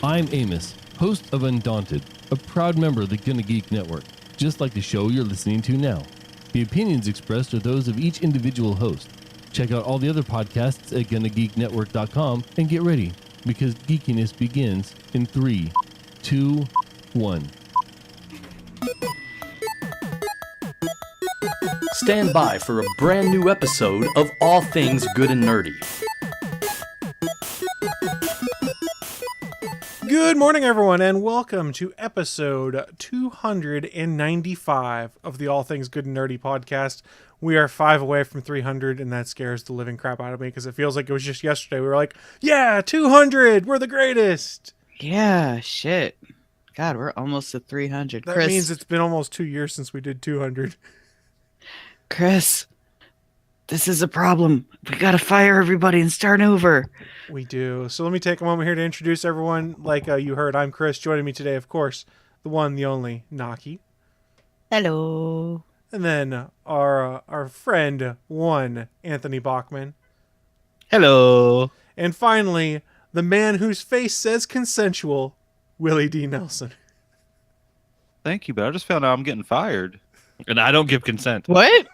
I'm Amos, host of Undaunted, a proud member of the Gonna Geek Network, just like the show you're listening to now. The opinions expressed are those of each individual host. Check out all the other podcasts at GonnaGeekNetwork.com and get ready, because geekiness begins in 3, 2, 1. Stand by for a brand new episode of All Things Good and Nerdy. Good morning, everyone, and welcome to episode 295 of the All Things Good and Nerdy podcast. We are 5 away from 300, and that scares the living crap out of me because it feels like it was just yesterday. We were like, yeah, 200, we're the greatest. Yeah, shit. God, we're almost at 300. That means it's been almost 2 years since we did 200. Chris, this is a problem. We gotta fire everybody and start over. We do. So let me take a moment here to introduce everyone. Like you heard, I'm Chris. Joining me today, of course, the one, the only, Naki. Hello. And then our friend, one, Anthony Bachman. Hello. And finally, the man whose face says consensual, Willie D. Nelson. Thank you, but I just found out I'm getting fired. And I don't give consent. What?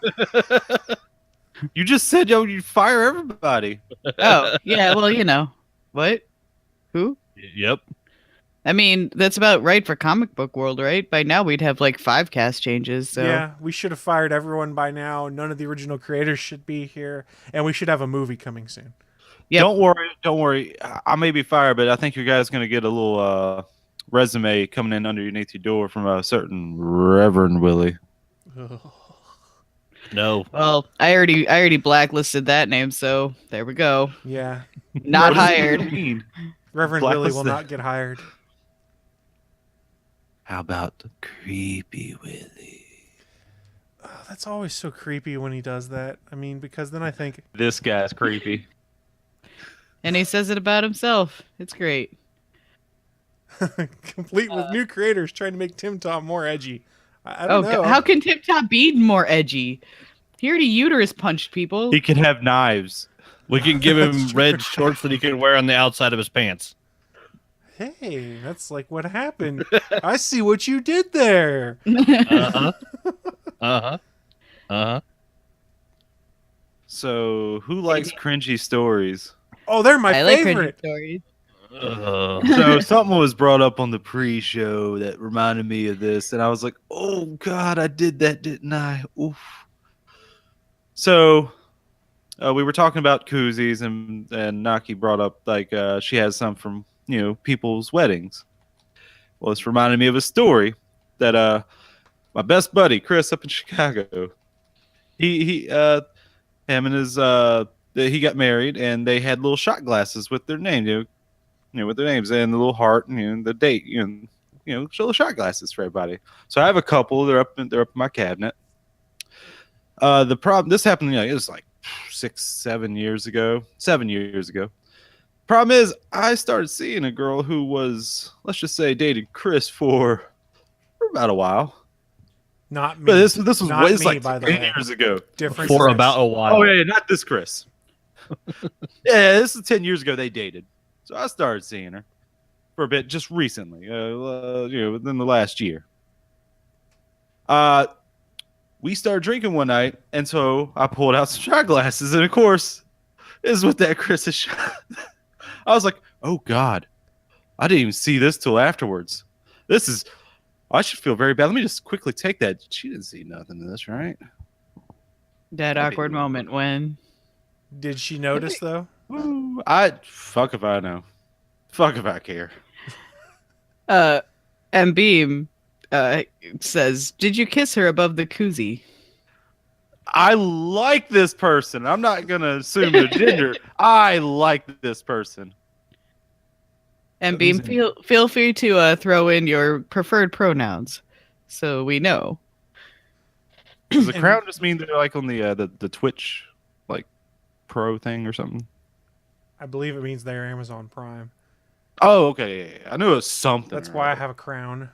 You just said, yo, you fire everybody. Oh, yeah, well, you know. What? Who? Yep. I mean, that's about right for comic book world, right? By now we'd have like 5 cast changes, so. Yeah, we should have fired everyone by now. None of the original creators should be here. And we should have a movie coming soon. Yep. Don't worry. I may be fired, but I think you guys going to get a little resume coming in underneath your door from a certain Reverend Willie. No. Well, I already blacklisted that name, so there we go. Yeah. Not What does hired. it mean? Reverend Willie will Blacklisted. not get hired. How about the creepy Willie? Oh, that's always so creepy when he does that. I mean, because then I think, This guy's creepy. And he says it about himself. It's great. complete with new creators trying to make Tim Tom more edgy. I don't know. How can Tip Top be more edgy? He already uterus punched people. He can have knives. We can give him That's true. red shorts that he can wear on the outside of his pants. Hey, that's like what happened. I see what you did there. Uh-huh. Uh-huh. Uh-huh. So, who likes cringy stories? Oh, they're my I like favorite. cringy stories. So something was brought up on the pre-show that reminded me of this, and I was like, "Oh God, I did that, didn't I?" Oof. So we were talking about koozies, and Naki brought up like she has some from people's weddings. Well, it's reminded me of a story that my best buddy Chris up in Chicago, he him and his he got married, and they had little shot glasses with their name, with their names and the little heart and the date, little shot glasses for everybody. So I have a couple. They're up in my cabinet. The problem, this happened, it was like 7 years ago. Problem is, I started seeing a girl who was, let's just say, dated Chris for about a while. Not me. But this was Not way, it's me, like by the 10 way. years ago. Different For sex. about a while. Oh yeah, not this Chris. Yeah, this is 10 years ago they dated. So I started seeing her for a bit just recently, within the last year. We started drinking one night, and so I pulled out some shot glasses, and of course, this is what that Chris is shot. I was like, oh God, I didn't even see this till afterwards. I should feel very bad. Let me just quickly take that. She didn't see nothing of this, right? That awkward moment when. Did she notice though? Ooh, fuck if I know. Fuck if I care. M Beam says, "Did you kiss her above the koozie?" I like this person. I'm not gonna assume their gender. I like this person. M Beam, feel free to throw in your preferred pronouns, so we know. Does the crown just mean they're like on the Twitch like pro thing or something? I believe it means they're Amazon Prime. Oh, okay. Yeah. I knew it was something. That's why I have a crown.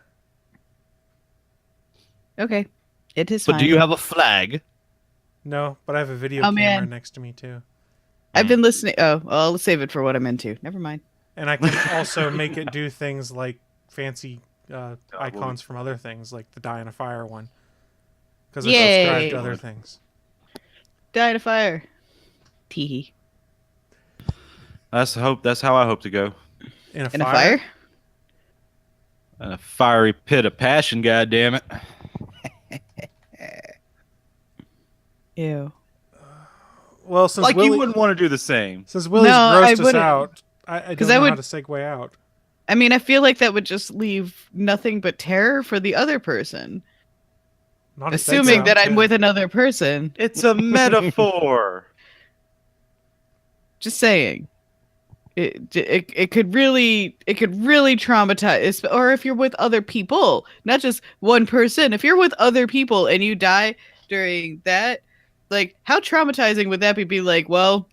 Okay, it is But fine. do you have a flag? No, but I have a video Oh, camera man. next to me too. I've been listening. Oh, well, I'll save it for what I'm into. Never mind. And I can also make it do things like fancy icons from other things, like the Die in a Fire one. Because it's Yay. subscribed to other things. Die in a fire. Teehee. That's how I hope to go. In a In a fire? fire? In a fiery pit of passion, goddammit. Ew. Well, since Like Willie, you wouldn't want to do the same. since Willie's No, I grossed us wouldn't. out, I 'Cause don't I know how would- to segue out. I mean, I feel like that would just leave nothing but terror for the other person. Not a Assuming segue that out, I'm yeah. with another person. It's a metaphor. Just saying. It could really traumatize, or if you're with other people, not just one person. If you're with other people and you die during that, like, how traumatizing would that be? Be like, well,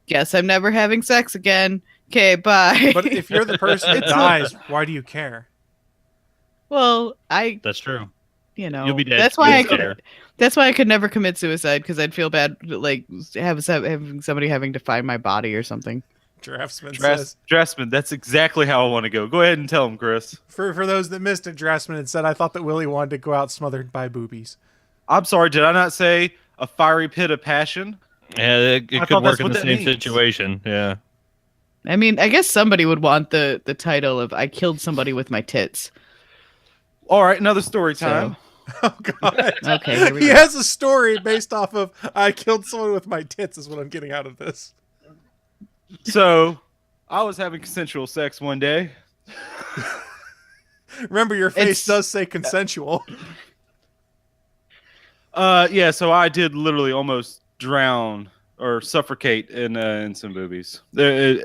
guess I'm never having sex again. Okay, bye. But if you're the person that dies, why do you care? well, That's true. You'll You'll be dead. That's why I You'll could. care. That's why I could never commit suicide, because I'd feel bad, like having somebody having to find my body or something. Draftsman says. Dressman, that's exactly how I want to go. Go ahead and tell him, Chris. For those that missed it, Draftsman had said, I thought that Willie wanted to go out smothered by boobies. I'm sorry, did I not say a fiery pit of passion? Yeah, it I could thought work that's in what the that same means. situation. Yeah. I mean, I guess somebody would want the title of "I killed somebody with my tits." All right, another story time. Oh, God. Okay, here we He go. has a story based off of, I killed someone with my tits, is what I'm getting out of this. So, I was having consensual sex one day. Remember, your face It's- does say consensual. Yeah, so I did literally almost drown or suffocate in some boobies. Oh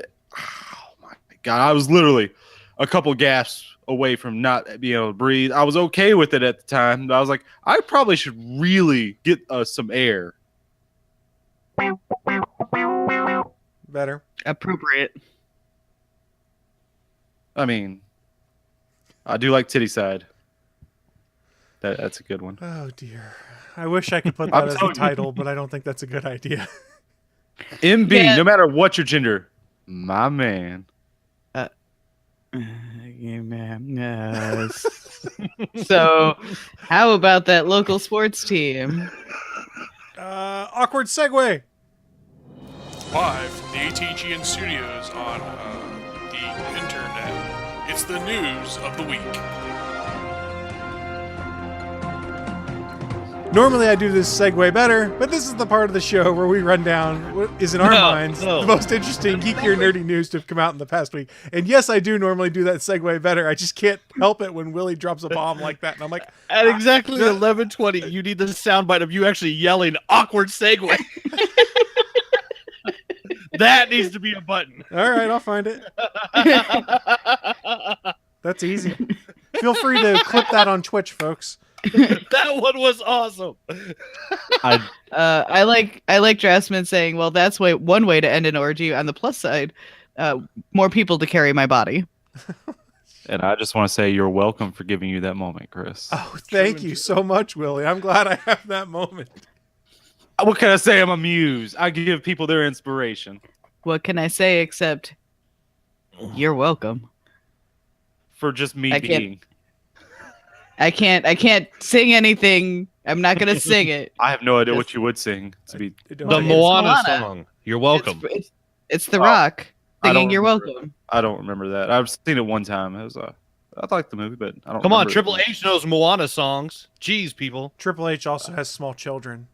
my God, I was literally a couple gasps away from not being able to breathe. I was okay with it at the time, but I was like, I probably should really get some air. Better. Appropriate. I mean, I do like titty side. That's a good one. Oh, dear. I wish I could put I'm that as the telling you. title, but I don't think that's a good idea. MB, Yeah. no matter what your gender, my man. So, how about that local sports team? Awkward segue. Live from the ATGN studios on the internet, it's the news of the week. Normally I do this segue better, but this is the part of the show where we run down what is in our minds the most interesting geeky or nerdy news to have come out in the past week. And yes, I do normally do that segue better. I just can't help it when Willie drops a bomb like that. And I'm like, At exactly 11:20, you need the soundbite of you actually yelling "awkward segue." That needs to be a button. all right, I'll find it. That's easy. Feel free to clip that on Twitch, folks. That one was awesome. I like Dressman saying, "Well, that's one way to end an orgy." On the plus side, more people to carry my body. And I just want to say you're welcome for giving you that moment, Chris. Oh, thank you so much, Willie. I'm glad I have that moment. What can I say? I'm amused. I give people their inspiration. What can I say except you're welcome? For just me I can't- being. I can't sing anything. I'm not gonna sing it. I have no idea what you would sing. To be I don't The think- Moana Moana. song. You're welcome. It's The Oh, Rock I don't singing "You're remember Welcome." I don't remember that. I've seen it one time. It was I liked the movie, but I don't. Come on, remember it. Triple H knows Moana songs. Jeez, people. Triple H also has small children.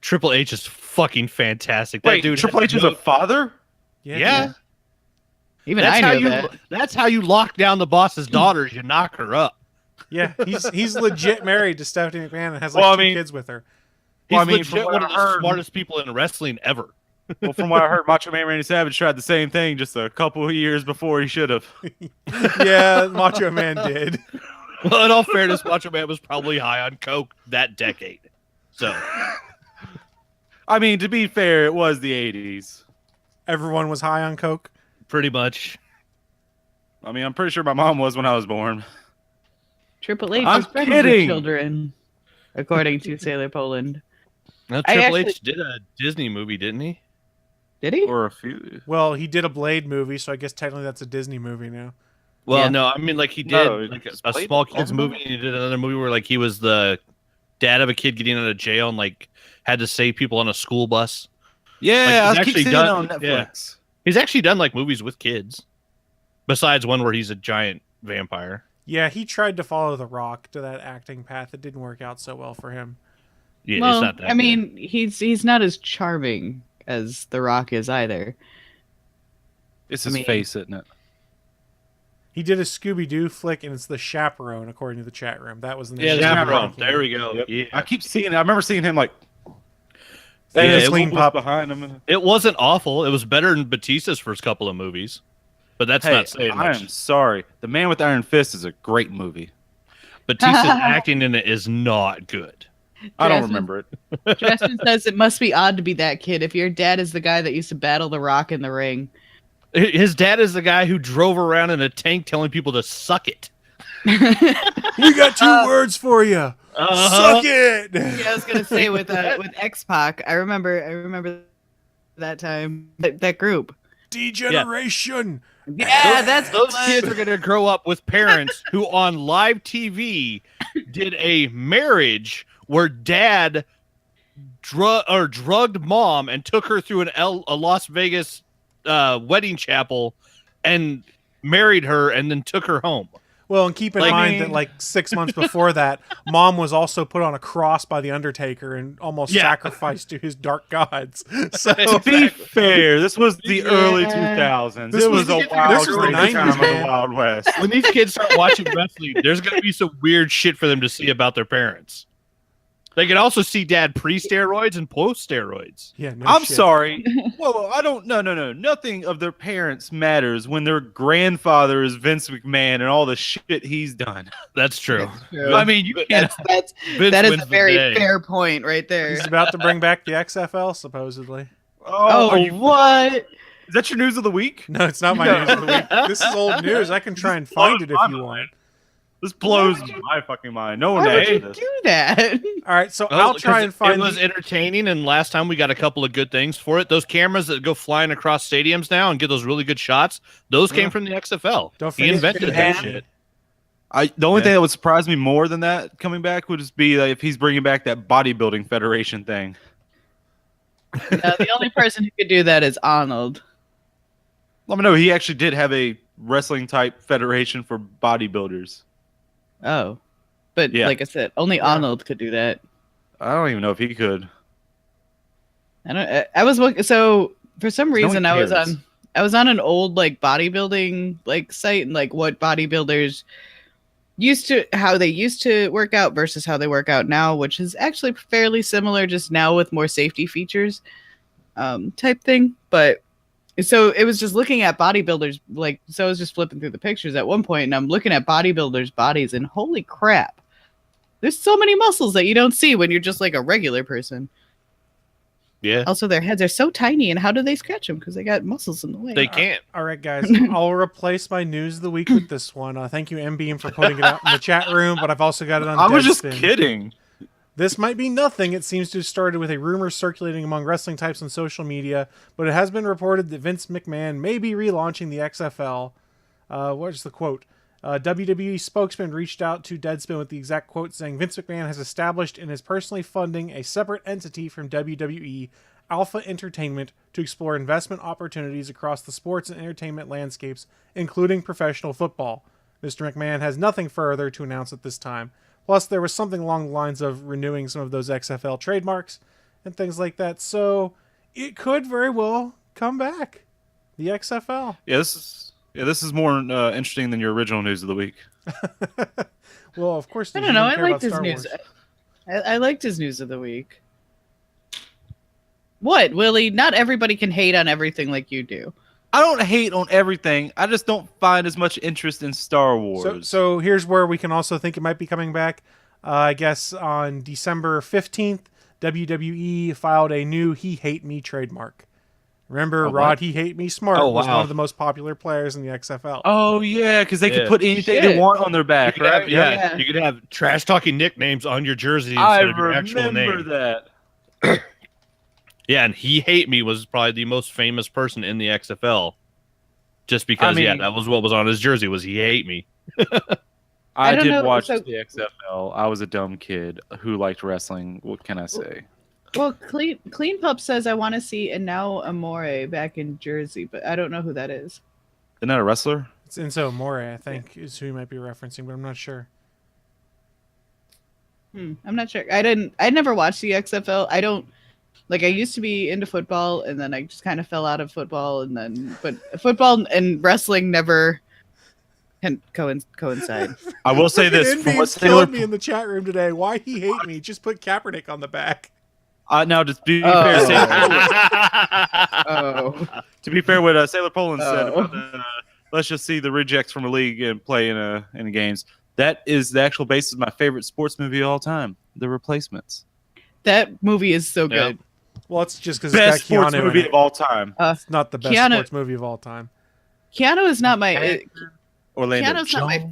Triple H is fucking fantastic. That Wait, dude Triple has H is no- a father? Yeah. Even That's I how knew you. that. That's how you lock down the boss's daughters. You knock her up. Yeah, he's legit married to Stephanie McMahon and has like Well, I two mean- kids with her. He's Well, I mean, from legit what one I of the heard- smartest people in wrestling ever. Well, from what I heard, Macho Man Randy Savage tried the same thing just a couple of years before he should have. Yeah, Macho Man did. Well, in all fairness, Macho Man was probably high on coke that decade. So I mean, to be fair, it was the 80s. Everyone was high on coke. pretty much. I mean, I'm pretty sure my mom was when I was born. Triple H I'm is friends with kidding. children, according to Sailor Poland. Now, I Triple actually- H did a Disney movie, didn't he? Did he? Or a few. Well, he did a Blade movie, so I guess technically that's a Disney movie now. Well, Yeah. no, I mean, like he did No, like it's a Blade small the kids Bomber? movie, and he did another movie where like he was the dad of a kid getting out of jail and like had to save people on a school bus. Yeah, Like, I he's keep actually seeing it done- on yeah. Netflix. He's actually done like movies with kids, besides one where he's a giant vampire. Yeah, he tried to follow The Rock to that acting path. It didn't work out so well for him. Yeah, Well, it's not that. I mean, he's not as charming as The Rock is either. It's I his mean- face, isn't it? He did a Scooby-Doo flick, and it's The Chaperone, according to the chat room. That was the name. yeah, of the the Chaperone. movie. There we go. Yep. Yeah. I keep seeing it. I remember seeing him like. Yeah, And it a clean was pup. behind him. It wasn't awful. It was better than Batista's first couple of movies, but that's Hey, not saying I much. am sorry. The Man with Iron Fist is a great movie. Batista's acting in it is not good. I don't Jasmine- remember it. Justin says it must be odd to be that kid if your dad is the guy that used to battle The Rock in the ring. His dad is the guy who drove around in a tank telling people to suck it. We got two words for you. Suck it. Yeah, I was gonna say with X-Pac, I remember that time that group. Degeneration. Yeah, that's Those kids are going to grow up with parents who on live TV did a marriage where dad drugged mom and took her through a Las Vegas wedding chapel and married her and then took her home. Well, and keep in Like- mind that like 6 months before that, Mom was also put on a cross by the Undertaker and almost Yeah. sacrificed to his dark gods. So To be fair, this was the Yeah. early 2000s. This It was- was a this wild was the crazy 90s, time of man. the Wild West. When these kids start watching wrestling, there's going to be some weird shit for them to see about their parents. They can also see dad pre-steroids and post-steroids. yeah, no I'm shit. sorry. Whoa, I don't. No. Nothing of their parents matters when their grandfather is Vince McMahon and all the shit he's done. That's true. I mean, you can't. That's Vince that is wins a the very day. fair point right there. He's about to bring back the XFL, supposedly. Oh, are you, what? is that your news of the week? No, it's not my No. news of the week. This is old news. I can try and find it if blows you my want. mind. This blows my fucking mind. No one Why would knows you this. do that? All right, so Well, I'll try 'cause and find. It was entertaining, and last time we got a couple of good things for it. Those cameras that go flying across stadiums now and get those really good shots, those came from the XFL. Don't He forget invented that Japan. shit. The only Yeah. thing that would surprise me more than that coming back would just be if he's bringing back that bodybuilding federation thing. The only person who could do that is Arnold. Let me know. He actually did have a wrestling type federation for bodybuilders. Oh, but Yeah. like I said, only Arnold could do that. I don't even know if he could. I don't. I was looking. So for some No one reason, I was cares. on an old like bodybuilding like site and like what bodybuilders how they used to work out versus how they work out now, which is actually fairly similar, just now with more safety features, type thing. But so it was just looking at bodybuilders, like, so I was just flipping through the pictures at one point and I'm looking at bodybuilders' bodies and holy crap, there's so many muscles that you don't see when you're just like a regular person. Yeah, Also, their heads are so tiny, and how do they scratch them? Because they got muscles in the way. they can't. All right, guys. I'll replace my news of the week with this one. Thank you, MBeam, for putting it out in the chat room. But I've also got it on. I was just Deadspin. kidding. This might be nothing. It seems to have started with a rumor circulating among wrestling types on social media, but it has been reported that Vince McMahon may be relaunching the XFL. What's the quote? WWE spokesman reached out to Deadspin with the exact quote saying Vince McMahon has established and is personally funding a separate entity from WWE, Alpha Entertainment, to explore investment opportunities across the sports and entertainment landscapes, including professional football. Mr. McMahon has nothing further to announce at this time. Plus, there was something along the lines of renewing some of those XFL trademarks and things like that. So it could very well come back. The XFL. Yeah, this is more interesting than your original news of the week. Well, of course. I you don't know. I care liked about his Star news. Wars. I liked his news of the week. What, Willie? Not everybody can hate on everything like you do. I don't hate on everything. I just don't find as much interest in Star Wars. So here's where we can also think it might be coming back. I guess on December 15th, WWE filed a new He Hate Me trademark. Remember, what? Rod He Hate Me Smart Oh, was wow. one of the most popular players in the XFL. Oh yeah, because they Yeah. could put anything Shit. they want on their back, You could have- right? yeah, you could have trash talking nicknames on your jersey I instead of your actual remember name. that. Yeah, and He Hate Me was probably the most famous person in the XFL. Just because, that was what was on his jersey was He Hate Me. I don't did know, watch so- the XFL. I was a dumb kid who liked wrestling. What can I say? Well, Clean Pup says I want to see Enao Amore back in Jersey, but I don't know who that is. Isn't that a wrestler? It's Enzo Amore, I think, is who you might be referencing, but I'm not sure. I'm not sure. I never watched the XFL. I used to be into football, and then I just kind of fell out of football, but football and wrestling never can coincide. I will say this: Freaking from what Inbeam's Sailor, killing me in the chat room today. Why He Hate Me? Just put Kaepernick on the back. now to be Oh. fair, Oh, to be fair, what Sailor Poland said Oh. about let's just see the rejects from a league and play in the games. That is the actual basis of my favorite sports movie of all time, The Replacements. that movie is so good. Well, it's just because Best it's got sports Keanu movie in of it. all time. It's not the best Keanu- sports movie of all time. Keanu is not my Orlando. Keanu's not my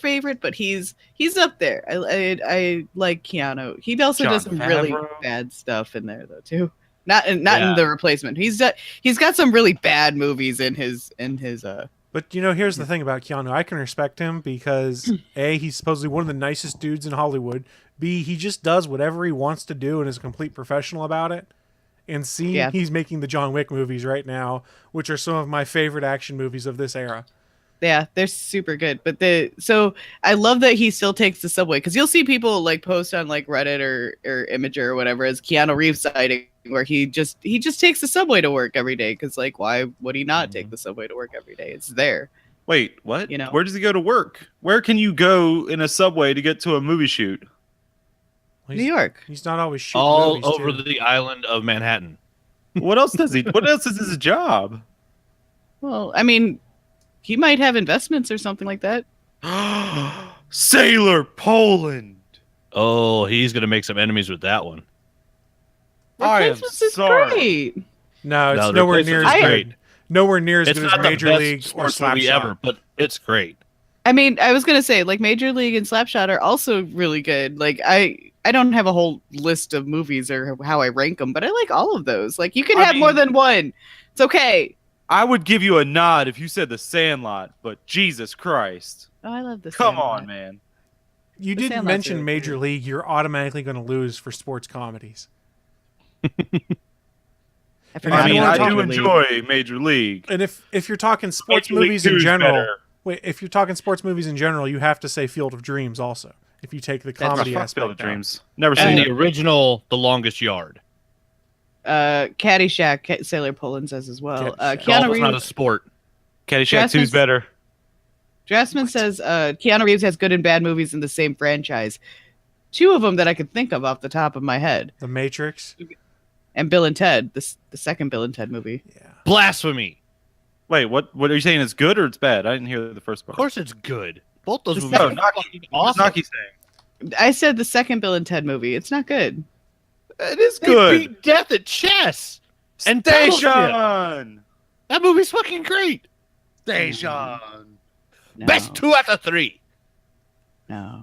favorite, but he's up there. I like Keanu. He also does Jon some really Favreau. bad stuff in there though too. Not in Yeah. The Replacement. He's got some really bad movies in his But here's the thing about Keanu. I can respect him because A, he's supposedly one of the nicest dudes in Hollywood. B, he just does whatever he wants to do and is a complete professional about it. And C, Yeah. he's making the John Wick movies right now, which are some of my favorite action movies of this era. Yeah, they're super good. But so I love that he still takes the subway because you'll see people like post on like Reddit or Imager or whatever as Keanu Reeves sighting where he just takes the subway to work every day because like why would he not take the subway to work every day? It's there. Wait, what? You know. Where does he go to work? Where can you go in a subway to get to a movie shoot? Well, New York. He's not always shooting All movies, over too. the island of Manhattan. What else does he? What else is his job? Well, I mean, he might have investments or something like that. Sailor Poland. Oh, he's gonna make some enemies with that one. I am Replacements is sorry. great. No, it's No, The nowhere near as Replacement's good. great. Nowhere near as It's good as not the Major best League or sports movie Slapshot. ever, but it's great. I mean, I was gonna say like Major League and Slapshot are also really good. Like I don't have a whole list of movies or how I rank them, but I like all of those. Like you can I have more mean- than one. It's okay. I would give you a nod if you said The Sandlot, but Jesus Christ. Oh, I love this. Come on, man. You The didn't Sandlot's mention really Major good. League. You're automatically going to lose for sports comedies. I forgot I mean, wanna I talk do Major League. enjoy Major League. And if you're talking sports Major League movies in 2's general, better. wait, if you're talking sports movies in general, you have to say Field of Dreams also. If you take the comedy Fuck aspect Field out. of Dreams. Never And seen the it. original, The Longest Yard. Caddyshack, Sailor Poland says as well. Caddyshack. Keanu Golf is not a Reeves. sport. Caddyshack 2's Jasmine's- better. Jasmine says Keanu Reeves has good and bad movies in the same franchise. Two of them that I could think of off the top of my head. The Matrix. And Bill and Ted, the second Bill and Ted movie. Yeah. Blasphemy. Wait, what are you saying? It's good or it's bad? I didn't hear the first part. Of course it's good. Both those The movies second- are fucking What's awesome. Naki saying? I said the second Bill and Ted movie. It's not good. It is They good. beat death at chess. And Battleship. Station. That movie's fucking great. Station. No, Best 2 out of 3. No.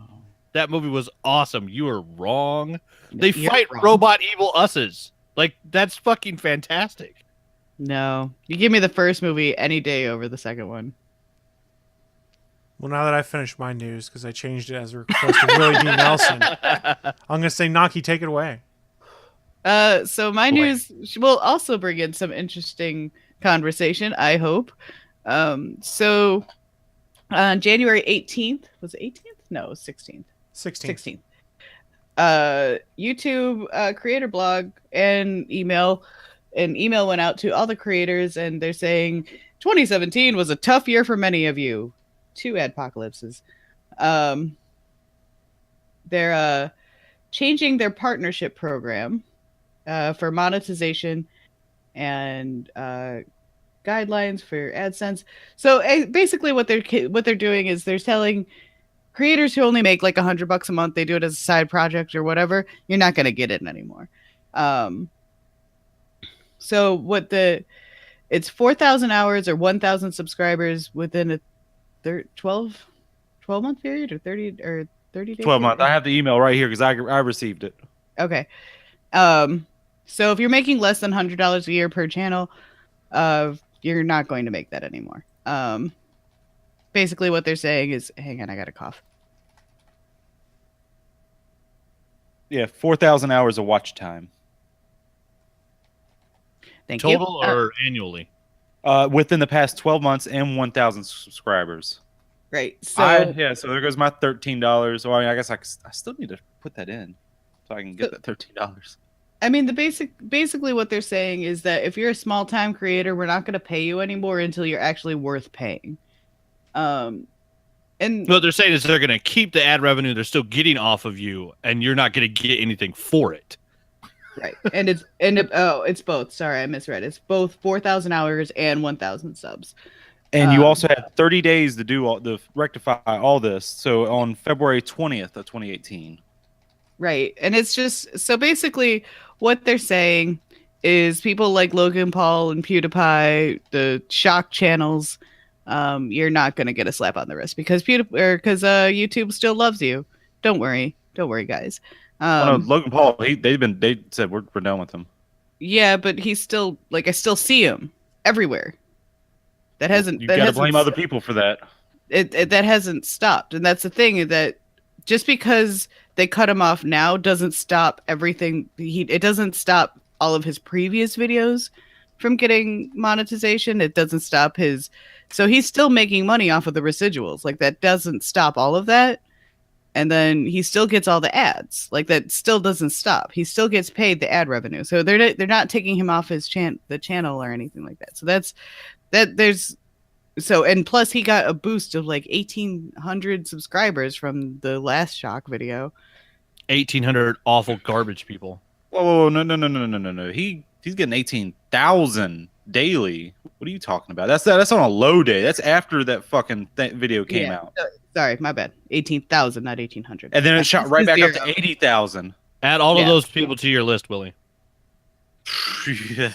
That movie was awesome. You are wrong. They You're fight wrong. robot evil usses. Like, that's fucking fantastic. No. You give me the first movie any day over the second one. Well, now that I finished my news, because I changed it as a request of Willie D. Nelson, I'm going to say, Naki, take it away. So my news will also bring in some interesting conversation, I hope. So on January 18th, was it 18th? No, it was 16th. 16. 16th. YouTube creator blog and email. An email went out to all the creators, and they're saying 2017 was a tough year for many of you. 2 adpocalypses. They're changing their partnership program for monetization and guidelines for AdSense. So basically, what they're doing is they're telling creators who only make like $100 a month, they do it as a side project or whatever, you're not going to get it anymore. So it's 4,000 hours or 1,000 subscribers within a 12 month period or 30 day 12 months. period? I have the email right here because I received it. Okay. So if you're making less than $100 a year per channel, you're not going to make that anymore. Basically what they're saying is, hang on, I got a cough. Yeah, 4,000 hours of watch time. Thank you. Total or annually? Within the past 12 months and 1,000 subscribers. Right. So So there goes my $13. Well, I mean, I guess I still need to put that in so I can get that $13. I mean, basically what they're saying is that if you're a small time creator, we're not going to pay you anymore until you're actually worth paying. And what they're saying is they're going to keep the ad revenue they're still getting off of you, and you're not going to get anything for it. Right. And it's both. Sorry, I misread. It's both 4,000 hours and 1,000 subs. And you also had 30 days to rectify all this. So on February 20th of 2018. Right. And it's just, so basically what they're saying is people like Logan Paul and PewDiePie, the shock channels, you're not going to get a slap on the wrist because YouTube still loves you. Don't worry, guys. Logan Paul, they said we're done with him. Yeah, but he's still I still see him everywhere. That hasn't. You got to blame other people for that. That hasn't stopped, and that's the thing, that just because they cut him off now doesn't stop everything. It doesn't stop all of his previous videos from getting monetization. It doesn't stop his. So he's still making money off of the residuals. Like, that doesn't stop all of that. And then he still gets all the ads. Like, that still doesn't stop. He still gets paid the ad revenue. So they're not taking him off his the channel or anything like that. So and plus he got a boost of like 1,800 subscribers from the last shock video. 1,800 awful garbage people. Whoa, no. He's getting 18,000 daily. What are you talking about? That's on a low day. That's after that fucking video came out. Sorry, my bad. 18,000, not 1,800. And then it shot right back up to 80,000. Add all of those people to your list, Willie. Yeah.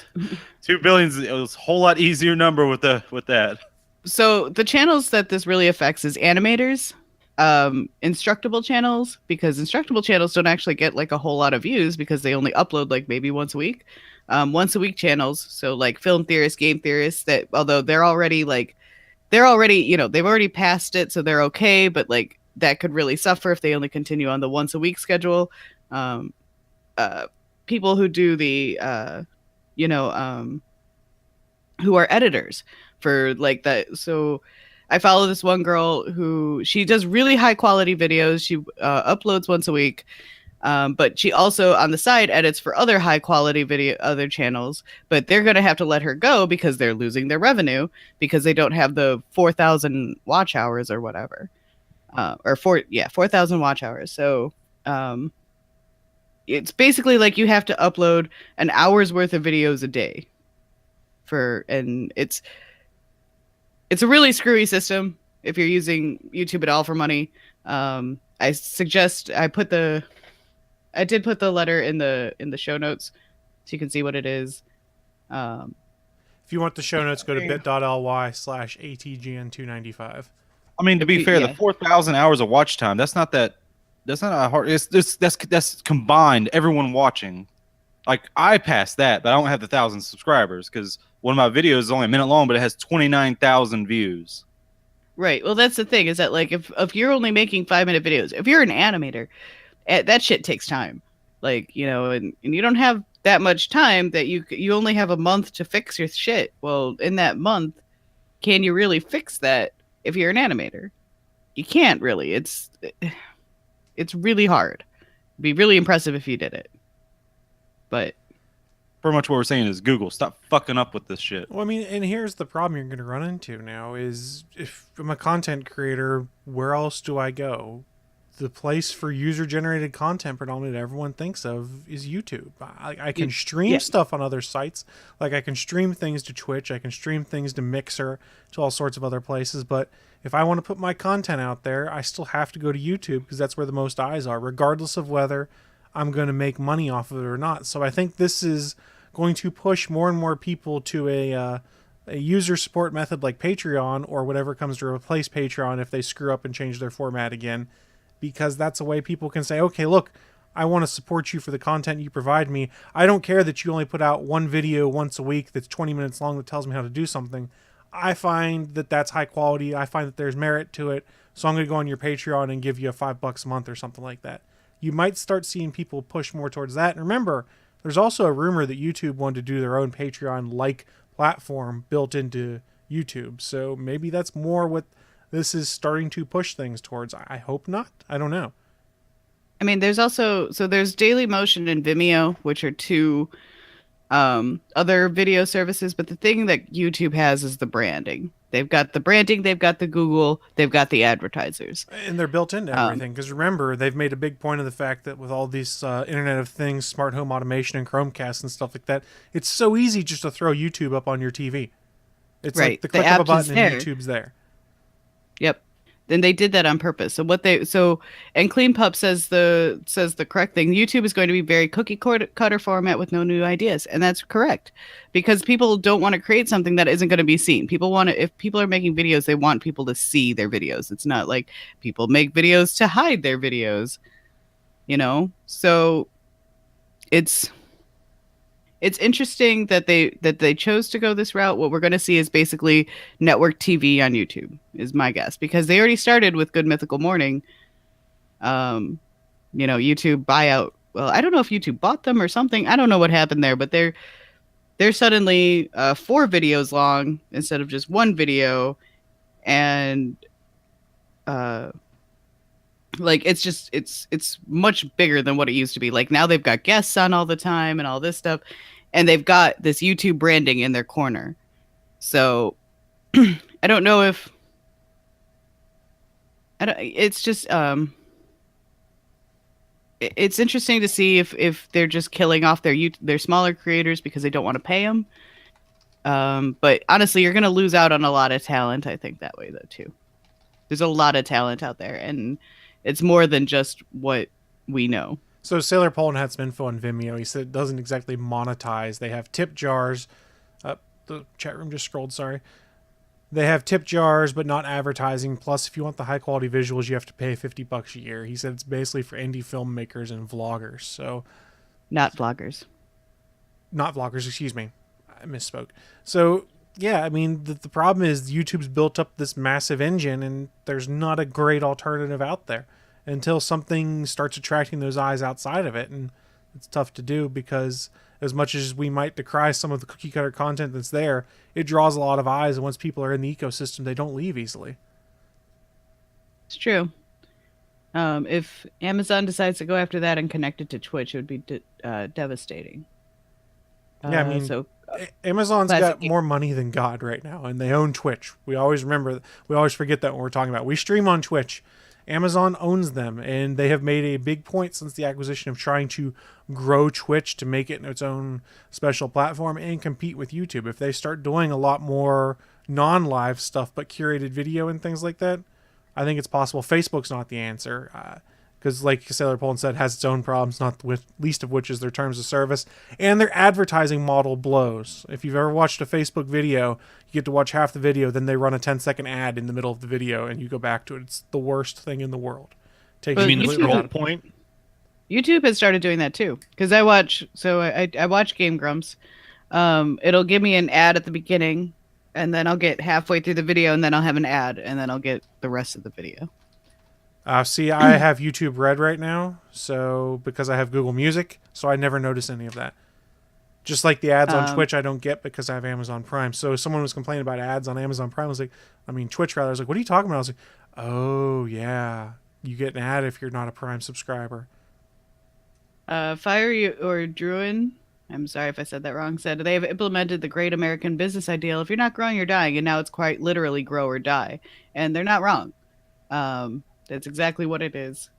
2 billion is a whole lot easier number with that. So the channels that this really affects is animators, instructable channels, because instructable channels don't actually get like a whole lot of views because they only upload like maybe once a week. Once a week channels, so like film theorists, game theorists, that although they've already passed it, so they're okay, but like that could really suffer if they only continue on the once a week schedule. People who do the who are editors for like that. So I follow this one girl who she does really high quality videos. She uploads once a week. But she also on the side edits for other high quality other channels, but they're going to have to let her go because they're losing their revenue because they don't have the 4,000 watch hours or whatever, 4,000 watch hours. So, it's basically like you have to upload an hour's worth of videos a day and it's a really screwy system if you're using YouTube at all for money. I suggest I did put the letter in the show notes so you can see what it is. If you want the show notes, go to bit.ly/ATGN295. I mean, to be fair, the 4,000 hours of watch time, that's not a hard. That's combined everyone watching. Like, I passed that, but I don't have the 1,000 subscribers because one of my videos is only a minute long, but it has 29,000 views. Right. Well, that's the thing, is that like if you're only making 5-minute videos, if you're an animator, that shit takes time. Like, and you don't have that much time, that you only have a month to fix your shit. Well, in that month, can you really fix that if you're an animator? You can't really. It's really hard. It'd be really impressive if you did it. But pretty much what we're saying is, Google, stop fucking up with this shit. Well, I mean, and here's the problem you're going to run into now is, if I'm a content creator, where else do I go? The place for user-generated content predominantly that everyone thinks of is YouTube. I can stream stuff on other sites. Like, I can stream things to Twitch. I can stream things to Mixer, to all sorts of other places. But if I want to put my content out there, I still have to go to YouTube because that's where the most eyes are, regardless of whether I'm going to make money off of it or not. So I think this is going to push more and more people to a user support method like Patreon, or whatever comes to replace Patreon if they screw up and change their format again. Because that's a way people can say, okay, look, I want to support you for the content you provide me. I don't care that you only put out one video once a week that's 20 minutes long that tells me how to do something. I find that that's high quality. I find that there's merit to it. So I'm going to go on your Patreon and give you $5 a month or something like that. You might start seeing people push more towards that. And remember, there's also a rumor that YouTube wanted to do their own Patreon-like platform built into YouTube. So maybe that's more what this is starting to push things towards. I hope not. I don't know. I mean, there's also, so there's Dailymotion and Vimeo, which are two other video services. But the thing that YouTube has is the branding. They've got the branding, they've got the Google, they've got the advertisers. And they're built into everything. Because remember, they've made a big point of the fact that with all these Internet of Things, smart home automation, and Chromecast and stuff like that, it's so easy just to throw YouTube up on your TV. It's right. like the click of a button and YouTube's there. Yep. Then they did that on purpose. And Clean Pup says the correct thing. YouTube is going to be very cookie cutter format with no new ideas, and that's correct, because people don't want to create something that isn't going to be seen. If people are making videos, they want people to see their videos. It's not like people make videos to hide their videos, So it's interesting that they chose to go this route. What we're going to see is basically network TV on YouTube, is my guess, because they already started with Good Mythical Morning. YouTube buyout. Well, I don't know if YouTube bought them or something. I don't know what happened there, but they're suddenly 4 videos long instead of just one video, and it's much bigger than what it used to be. Like now they've got guests on all the time and all this stuff, and they've got this YouTube branding in their corner. So I don't know if it's just it's interesting to see if they're just killing off their smaller creators because they don't want to pay them. But honestly, you're going to lose out on a lot of talent, I think, that way though too. There's a lot of talent out there, and it's more than just what we know. So Sailor Poland had some info on Vimeo. He said it doesn't exactly monetize. They have tip jars. The chat room just scrolled, sorry. They have tip jars, but not advertising. Plus, if you want the high quality visuals, you have to pay $50 a year. He said it's basically for indie filmmakers and vloggers. So, not vloggers. Not vloggers, excuse me. I misspoke. So, yeah, I mean, the problem is YouTube's built up this massive engine, and there's not a great alternative out there until something starts attracting those eyes outside of it. And it's tough to do because as much as we might decry some of the cookie cutter content that's there, it draws a lot of eyes. And once people are in the ecosystem, they don't leave easily. It's true. If Amazon decides to go after that and connect it to Twitch, it would be devastating. Yeah, I mean, Amazon's got more money than God right now, and they own Twitch. We always forget that when we're talking about. We stream on Twitch. Amazon owns them, and they have made a big point since the acquisition of trying to grow Twitch to make it its own special platform and compete with YouTube. If they start doing a lot more non-live stuff but curated video and things like that, I think it's possible. Facebook's not the answer, because like Sailor Poland said, has its own problems, not the least of which is their terms of service. And their advertising model blows. If you've ever watched a Facebook video, you get to watch half the video, then they run a 10-second ad in the middle of the video, and you go back to it. It's the worst thing in the world. I mean, that's the whole point. YouTube has started doing that too, because I watch Game Grumps. It'll give me an ad at the beginning, and then I'll get halfway through the video, and then I'll have an ad, and then I'll get the rest of the video. See, I have YouTube Red right now, so because I have Google Music, so I never notice any of that. Just like the ads on Twitch, I don't get because I have Amazon Prime. So someone was complaining about ads on Amazon Prime. Twitch rather. I was like, what are you talking about? I was like, oh yeah, you get an ad if you're not a Prime subscriber. Fire or Druin, I'm sorry if I said that wrong, said they have implemented the great American business ideal. If you're not growing, you're dying. And now it's quite literally grow or die. And they're not wrong. That's exactly what it is.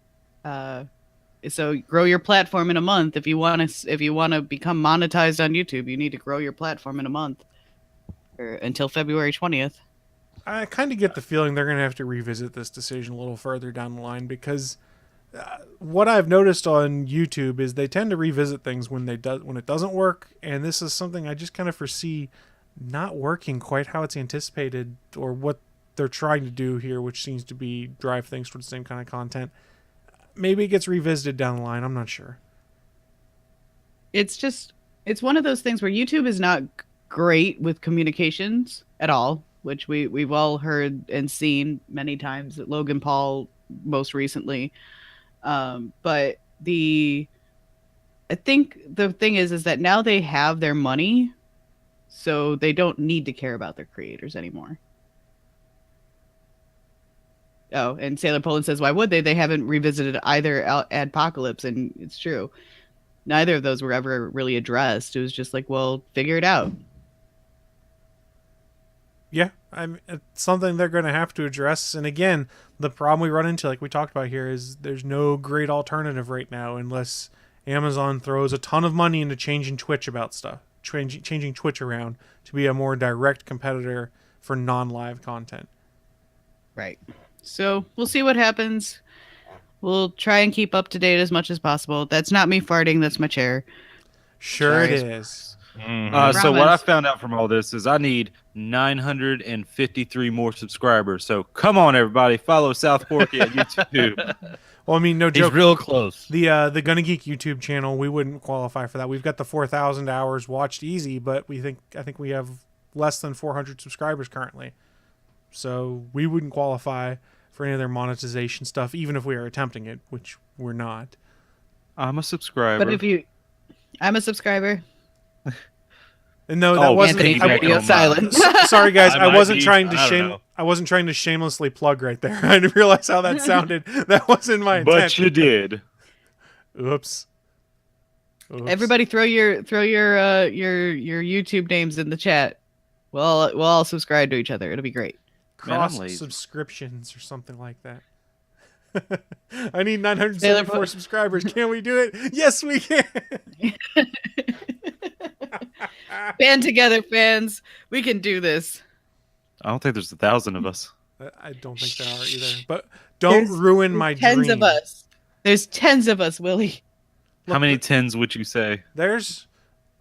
So grow your platform in a month. If you want to become monetized on YouTube, you need to grow your platform in a month or until February 20th. I kind of get the feeling they're going to have to revisit this decision a little further down the line, because what I've noticed on YouTube is they tend to revisit things when it doesn't work, and this is something I just kind of foresee not working quite how it's anticipated or what they're trying to do here, which seems to be drive things towards the same kind of content. maybe it gets revisited down the line. I'm not sure. It's one of those things where YouTube is not great with communications at all, which we've all heard and seen many times. Logan Paul most recently, but I think the thing is that now they have their money, so they don't need to care about their creators anymore. Oh, and Sailor Poland says, why would they? They haven't revisited either Adpocalypse, and it's true. Neither of those were ever really addressed. It was just like, well, figure it out. Yeah, it's something they're going to have to address. And again, the problem we run into, like we talked about here, is there's no great alternative right now unless Amazon throws a ton of money into changing Twitch about stuff, changing Twitch around to be a more direct competitor for non-live content. Right. So we'll see what happens. We'll try and keep up to date as much as possible. That's not me farting. That's my chair. Sure it is. So what I found out from all this is I need 953 more subscribers. So come on, everybody, follow South Porky at YouTube. Well, I mean, no joke. He's real close. The Gonna Geek YouTube channel, we wouldn't qualify for that. We've got the 4,000 hours watched easy, but I think we have less than 400 subscribers currently. So we wouldn't qualify for any of their monetization stuff, even if we are attempting it, which we're not. I'm a subscriber. But I'm a subscriber. And no, that wasn't. Anthony silence. Sorry, guys. I wasn't trying to to shamelessly plug right there. I didn't realize how that sounded. That wasn't my intent. But you did. Oops. Everybody, throw your YouTube names in the chat. We'll all subscribe to each other. It'll be great. Cross subscriptions or something like that. I need 974 subscribers. Can we do it? Yes, we can. Band together, fans. We can do this. I don't think there's 1,000 of us. I don't think there are either. But don't ruin my dream. Tens of us. There's tens of us, Willie. How many tens would you say? There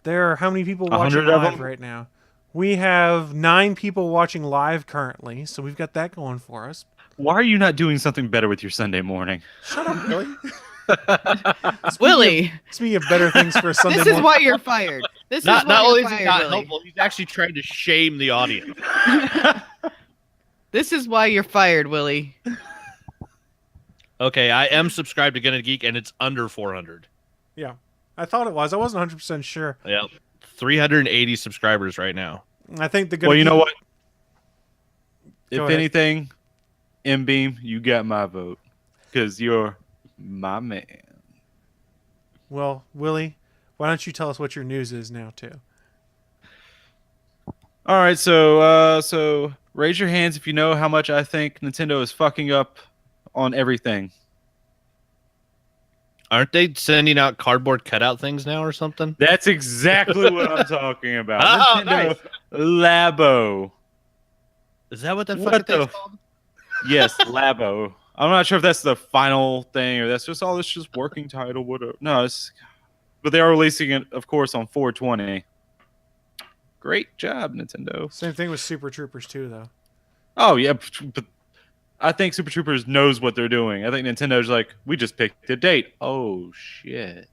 are how many people watching live right now? We have 9 people watching live currently, so we've got that going for us. Why are you not doing something better with your Sunday morning? Shut up, Willie. Willie. Speaking of better things for a Sunday morning. This is why you're fired. Not only is he not helpful, he's actually trying to shame the audience. This is why you're fired, Willie. Okay, I am subscribed to Gonna Geek, and it's under 400. Yeah, I thought it was. I wasn't 100% sure. Yeah, 380 subscribers right now. I think the Well, you know what? Go If ahead. anything, M-Beam, you got my vote. Because you're my man. Well, Willie, why don't you tell us what your news is now, too? All right, so raise your hands if you know how much I think Nintendo is fucking up on everything. Aren't they sending out cardboard cutout things now or something? That's exactly what I'm talking about. Oh, Nintendo nice. Labo. Is that what that What fucking the thing's called? Yes, Labo. I'm not sure if that's the final thing or that's just all this just working title, whatever. No, but they are releasing it, of course, on 420. Great job, Nintendo. Same thing with Super Troopers 2, though. Oh yeah, but I think Super Troopers knows what they're doing. I think Nintendo's like, we just picked a date. Oh shit.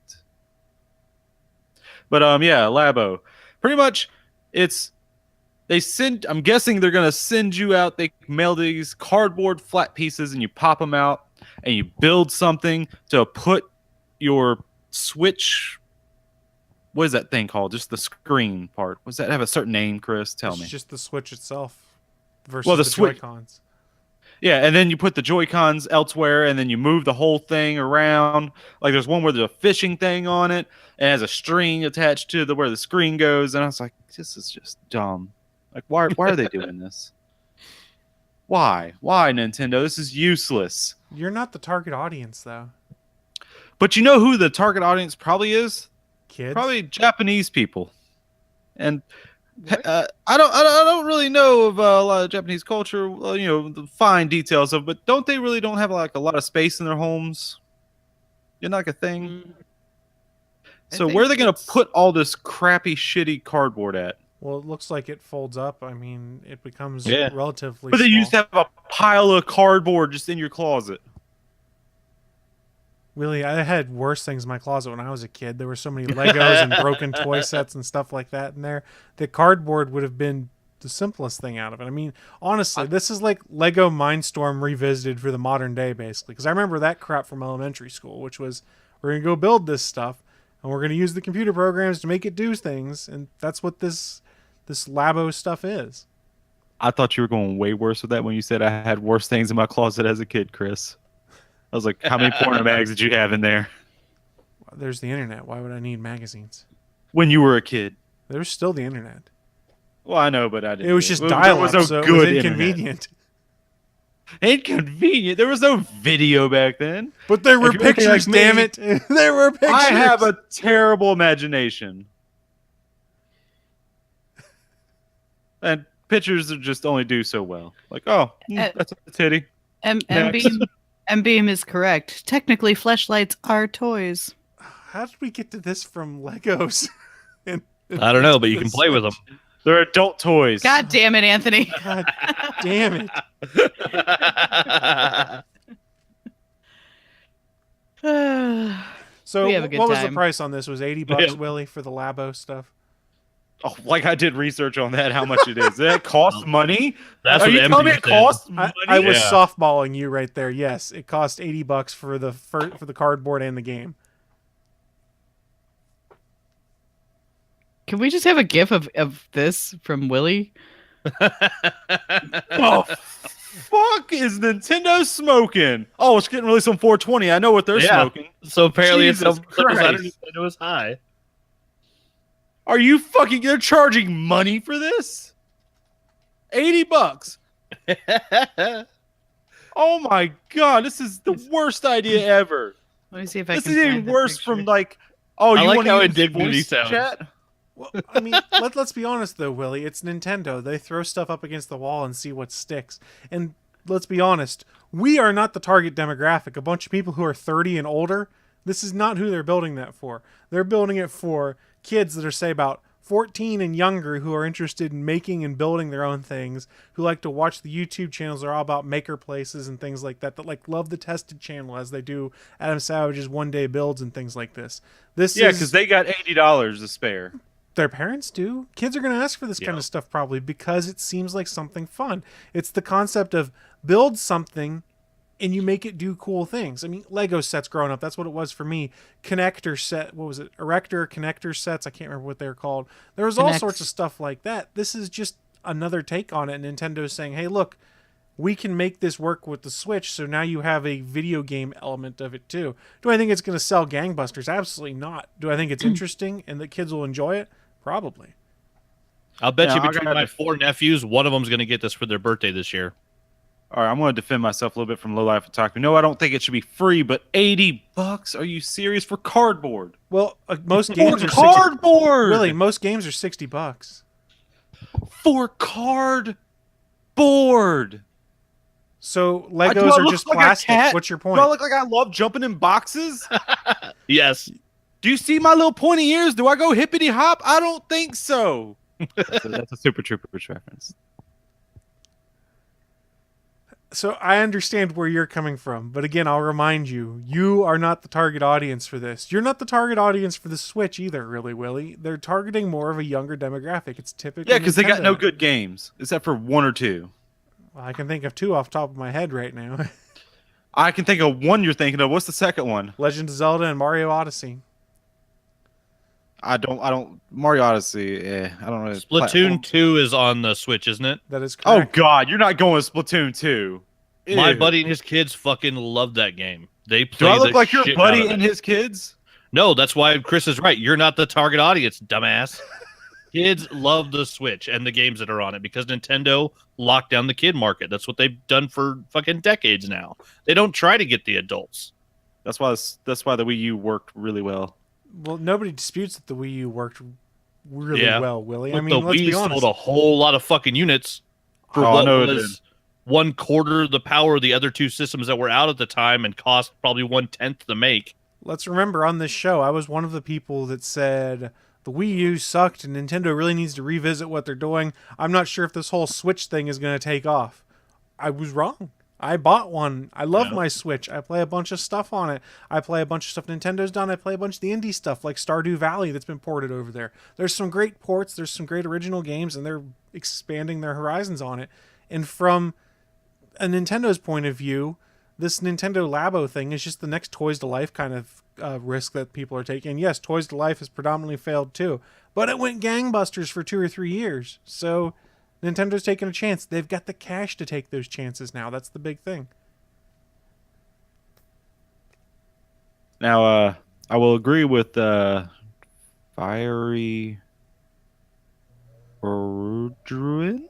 But yeah, Labo. Pretty much, I'm guessing they're gonna send you out. They mail these cardboard flat pieces, and you pop them out, and you build something to put your Switch. What is that thing called? Just the screen part. Does that have a certain name, Chris? Tell me. It's just the Switch itself versus the Joy-Cons. Yeah, and then you put the Joy-Cons elsewhere, and then you move the whole thing around. Like there's one where there's a fishing thing on it, and it has a string attached to where the screen goes. And I was like, this is just dumb. Like, why are they doing this? Why, Nintendo? This is useless. You're not the target audience, though. But you know who the target audience probably is? Kids? Probably Japanese people. And I don't really know of a lot of Japanese culture, the fine details of, but don't have like a lot of space in their homes? You're not like a thing. So where are they going to put all this crappy, shitty cardboard at? Well, it looks like it folds up. I mean, it becomes relatively But then small. you just have a pile of cardboard just in your closet. Willie, I had worse things in my closet when I was a kid. There were so many Legos and broken toy sets and stuff like that in there. The cardboard would have been the simplest thing out of it. I mean, honestly, this is like Lego Mindstorm revisited for the modern day, basically. Because I remember that crap from elementary school, which was, we're going to go build this stuff, and we're going to use the computer programs to make it do things, and that's what this Labo stuff is. I thought you were going way worse with that when you said I had worse things in my closet as a kid, Chris. I was like, how many porno mags did you have in there? There's the internet. Why would I need magazines? When you were a kid. There's still the internet. Well, I know, but I didn't. It was just dial-up, so it was inconvenient. Inconvenient? There was no video back then. But there were pictures, damn it. There were pictures. I have a terrible imagination. And pictures just only do so well. Like, that's a titty. M-Beam is correct. Technically, fleshlights are toys. How did we get to this from Legos? I don't know, but you can play with them. They're adult toys. God damn it, Anthony. God damn it. So We have a good what was the time. price on this? Was $80, Willie, for the Labo stuff? Oh, like I did research on that, how much it is. Does that cost money? That's Are what you telling me MD it costs money? I was Yeah. softballing you right there. Yes, it cost $80 for the cardboard and the game. Can we just have a gif of this from Willie? Oh, fuck is Nintendo smoking? Oh, it's getting released on 420. I know what they're smoking. So apparently Jesus it's something Christ. it was high. Are you fucking? They're charging money for this? $80. Oh my god, this is the worst idea ever. Let me see if I This can is even find the worse picture. from like, oh, I you like want how to indignity voice sounds. chat? Well, I mean, let's be honest though, Willie. It's Nintendo. They throw stuff up against the wall and see what sticks. And let's be honest, we are not the target demographic. A bunch of people who are 30 and older. This is not who they're building that for. They're building it for kids that are, say, about 14 and younger, who are interested in making and building their own things, who like to watch the YouTube channels that are all about maker places and things like that, that like love the Tested channel as they do Adam Savage's One Day Builds and things like this. Yeah, because they got $80 to spare. Their parents do. Kids are going to ask for this kind of stuff probably because it seems like something fun. It's the concept of build something and you make it do cool things. I mean, Lego sets growing up, that's what it was for me. Connector set, what was it? Erector, connector sets, I can't remember what they're called. There was all sorts of stuff like that. This is just another take on it. Nintendo's saying, hey, look, we can make this work with the Switch, so now you have a video game element of it too. Do I think it's going to sell gangbusters? Absolutely not. Do I think it's interesting and that kids will enjoy it? Probably. I'll bet Yeah, you I between gotta- my 4 nephews, one of them's going to get this for their birthday this year. All right, I'm going to defend myself a little bit from Low Life Otaku. No, I don't think it should be free, but $80? Are you serious for cardboard? Well, most games For are cardboard. Really, most games are $60. For cardboard. So Do Legos I are look just like a plastic. cat? What's your Do I point? look like I love jumping in boxes? Yes. Do you see my little pointy ears? Do I go hippity hop? I don't think so. That's a Super Troopers reference. So I understand where you're coming from, but again, I'll remind you, you are not the target audience for this. You're not the target audience for the Switch either, really, Willie. They're targeting more of a younger demographic. It's typical. Yeah, because they got no Nintendo. good games, except for 1 or 2. Well, I can think of 2 off the top of my head right now. I can think of one you're thinking of. What's the second one? Legend of Zelda and Mario Odyssey. I don't. Mario Odyssey. I don't know. Splatoon 2 is on the Switch, isn't it? That is Oh correct. God, you're not going with Splatoon 2. My Ew. buddy and his kids fucking love that game. They Do play I look the like your shit buddy out of and it. his kids? No, that's why Chris is right. You're not the target audience, dumbass. Kids love the Switch and the games that are on it because Nintendo locked down the kid market. That's what they've done for fucking decades now. They don't try to get the adults. That's why the Wii U worked really well. Well, nobody disputes that the Wii U worked really Yeah. well, Willie. But I mean, the let's Wii be honest. sold a whole lot of fucking units for Oh, I what know it was 1/4 the power of the other 2 systems that were out at the time and cost probably 1/10 to make. Let's remember on this show, I was one of the people that said the Wii U sucked and Nintendo really needs to revisit what they're doing. I'm not sure if this whole Switch thing is going to take off. I was wrong. I bought one. I love my Switch. I play a bunch of stuff on it. I play a bunch of stuff Nintendo's done. I play a bunch of the indie stuff like Stardew Valley that's been ported over there. There's some great ports. There's some great original games, and they're expanding their horizons on it. And from a Nintendo's point of view, this Nintendo Labo thing is just the next Toys to Life kind of risk that people are taking. Yes, Toys to Life has predominantly failed too, but it went gangbusters for 2 or 3 years. So Nintendo's taking a chance. They've got the cash to take those chances now. That's the big thing. Now, I will agree with Fiery Druid.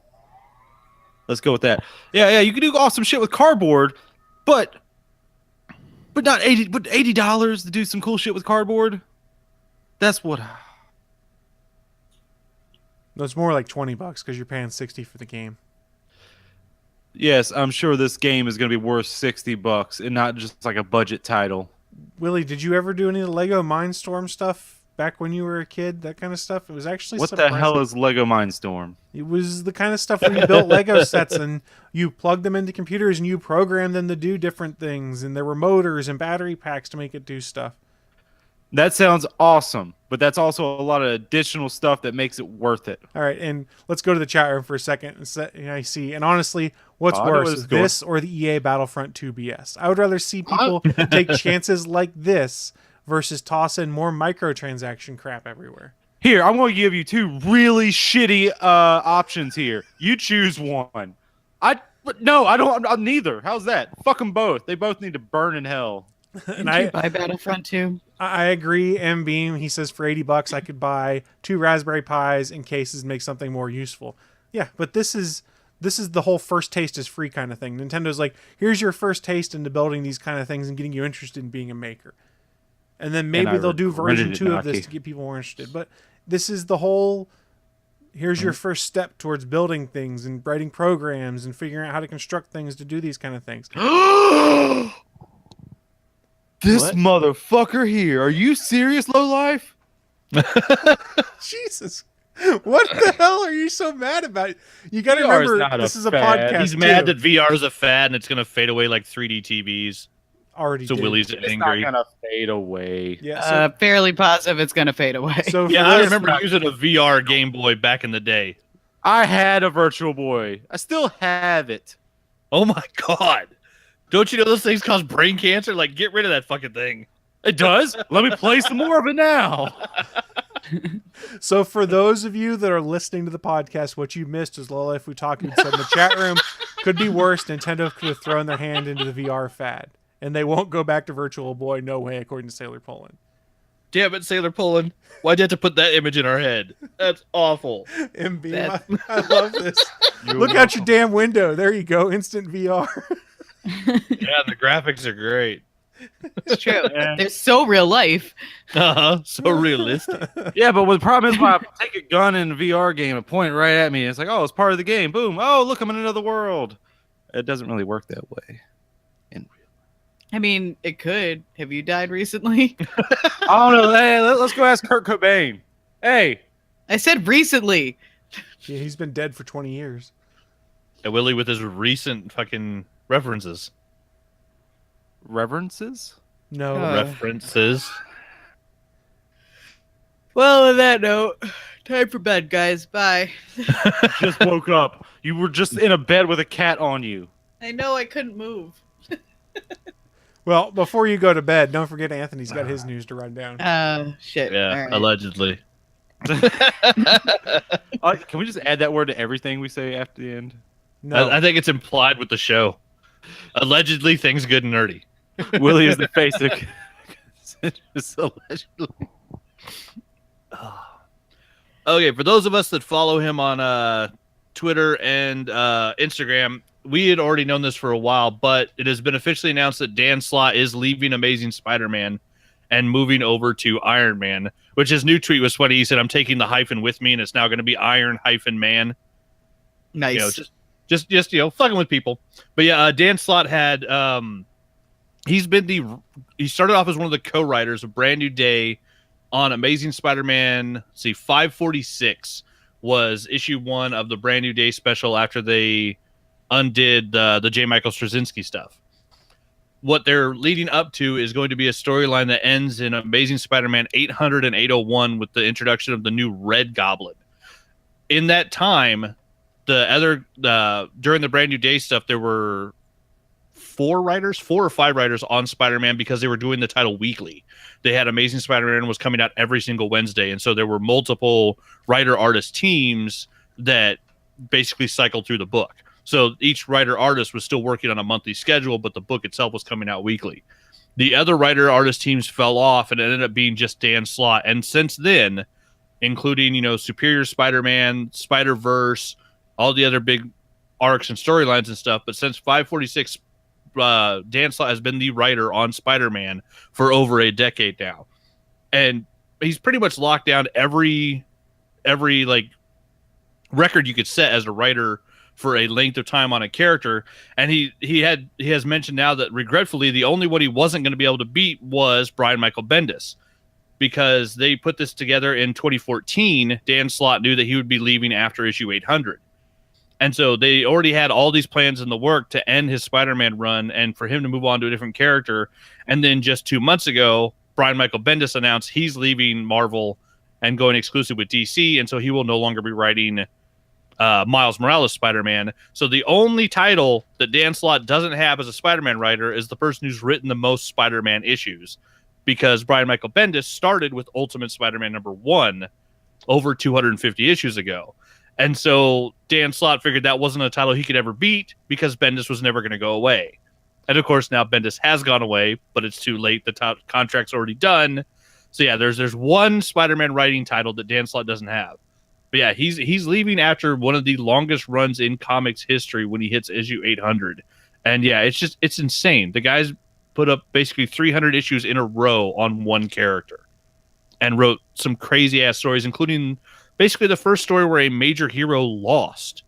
Let's go with that. Yeah, you can do awesome shit with cardboard, but not $80 to do some cool shit with cardboard. That's what. No, it's more like $20 because you're paying $60 for the game. Yes, I'm sure this game is going to be worth $60 and not just like a budget title. Willie, did you ever do any of the Lego Mindstorm stuff back when you were a kid? That kind of stuff? It was actually What surprising. the hell is Lego Mindstorm? It was the kind of stuff where you built Lego sets and you plugged them into computers and you programmed them to do different things, and there were motors and battery packs to make it do stuff. That sounds awesome, but that's also a lot of additional stuff that makes it worth it. All right, and let's go to the chat room for a second. I see. And honestly, what's worse, this or the EA Battlefront 2 BS? I would rather see people take chances like this versus toss in more microtransaction crap everywhere. Here, I'm going to give you 2 really shitty options here. You choose one. No, I don't. I'm neither. How's that? Fuck them both. They both need to burn in hell. Did you buy Battlefront 2? I agree. M Beam, he says for $80 I could buy 2 Raspberry Pis in cases and make something more useful. Yeah, but this is the whole first taste is free kind of thing. Nintendo's like, here's your first taste into building these kind of things and getting you interested in being a maker. And then maybe they'll do version 2 of this to get people more interested. But this is the whole, here's your first step towards building things and writing programs and figuring out how to construct things to do these kind of things. This motherfucker here. Are you serious, lowlife? Jesus. What the hell are you so mad about? You got to remember, this is a podcast. He's mad that VR is a fad and it's going to fade away like 3D TVs. Already so did. Willie's angry. It's not going to fade away. Yeah, fairly positive it's going to fade away. So yeah, I remember using a VR Game Boy back in the day. I had a Virtual Boy. I still have it. Oh my God. Don't you know those things cause brain cancer? Like, get rid of that fucking thing. It does? Let me play some more of it now. So for those of you that are listening to the podcast, what you missed is Lola, if we talk in the chat room, could be worse. Nintendo could have thrown their hand into the VR fad. And they won't go back to Virtual Boy, no way, according to Sailor Poland. Damn it, Sailor Poland. Why'd you have to put that image in our head? That's awful. MB, I love this. Look out your damn window. There you go. Instant VR. Yeah, the graphics are great. It's true. They're so real life. So realistic. Yeah, but the problem is when I take a gun in a VR game and point it right at me, it's like, oh, it's part of the game. Boom. Oh, look, I'm in another world. It doesn't really work that way. I mean, it could. Have you died recently? I don't know. Hey, let's go ask Kurt Cobain. Hey. I said recently. Yeah, he's been dead for 20 years. And Willie with his recent fucking references. Reverences? No. References. Well, on that note, time for bed, guys. Bye. Just woke up. You were just in a bed with a cat on you. I know I couldn't move. Well, before you go to bed, don't forget Anthony's got his news to run down. Shit. Yeah, allegedly. Can we just add that word to everything we say after the end? No. I think it's implied with the show. Allegedly, things good and nerdy. Willie is the face of... Just allegedly. Okay, for those of us that follow him on Twitter and Instagram, we had already known this for a while, but it has been officially announced that Dan Slott is leaving Amazing Spider-Man and moving over to Iron Man, which his new tweet was funny. He said, I'm taking the hyphen with me, and it's now going to be Iron-Man. Nice. You know, just you know, fucking with people. But yeah, Dan Slott had he started off as one of the co-writers of Brand New Day on Amazing Spider-Man. 546 was issue 1 of the Brand New Day special after they undid the J. Michael Straczynski stuff. What they're leading up to is going to be a storyline that ends in Amazing Spider-Man 800 and 801 with the introduction of the new Red Goblin. In that time, during the Brand New Day stuff, there were 4 or 5 writers on Spider-Man because they were doing the title weekly. They had Amazing Spider-Man was coming out every single Wednesday, and so there were multiple writer-artist teams that basically cycled through the book. So each writer-artist was still working on a monthly schedule, but the book itself was coming out weekly. The other writer-artist teams fell off, and it ended up being just Dan Slott. And since then, including, Superior Spider-Man, Spider-Verse, all the other big arcs and storylines and stuff, but since 546, Dan Slott has been the writer on Spider-Man for over a decade now. And he's pretty much locked down every like record you could set as a writer for a length of time on a character. And he has mentioned now that regretfully the only one he wasn't going to be able to beat was Brian Michael Bendis, because they put this together in 2014. Dan Slott knew that he would be leaving after issue 800. And so they already had all these plans in the work to end his Spider-Man run and for him to move on to a different character. And then just 2 months ago, Brian Michael Bendis announced he's leaving Marvel and going exclusive with DC. And so he will no longer be writing Miles Morales Spider-Man. So the only title that Dan Slott doesn't have as a Spider-Man writer is the person who's written the most Spider-Man issues, because Brian Michael Bendis started with Ultimate Spider-Man #1 over 250 issues ago. And so Dan Slott figured that wasn't a title he could ever beat because Bendis was never going to go away. And of course, now Bendis has gone away, but it's too late. The contract's already done. So yeah, there's one Spider-Man writing title that Dan Slott doesn't have. But yeah, he's leaving after one of the longest runs in comics history when he hits issue 800. And yeah, it's insane. The guy's put up basically 300 issues in a row on one character and wrote some crazy ass stories, including basically the first story where a major hero lost.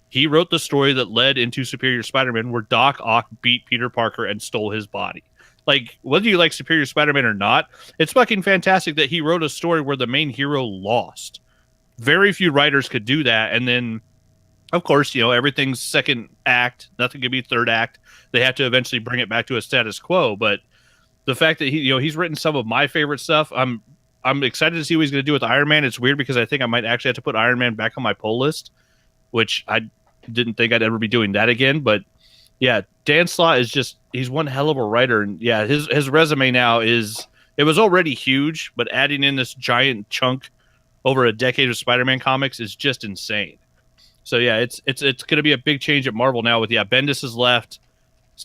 He wrote the story that led into Superior Spider-Man, where Doc Ock beat Peter Parker and stole his body. Like, whether you like Superior Spider-Man or not, it's fucking fantastic that he wrote a story where the main hero lost. Very few writers could do that. And then, of course, everything's second act. Nothing could be third act. They have to eventually bring it back to a status quo. But the fact that he's written some of my favorite stuff, I'm excited to see what he's going to do with Iron Man. It's weird because I think I might actually have to put Iron Man back on my pull list, which I didn't think I'd ever be doing that again. But yeah, Dan Slott he's one hell of a writer. And yeah, his resume now it was already huge, but adding in this giant chunk over a decade of Spider-Man comics is just insane. So yeah, it's going to be a big change at Marvel now with, Bendis is left.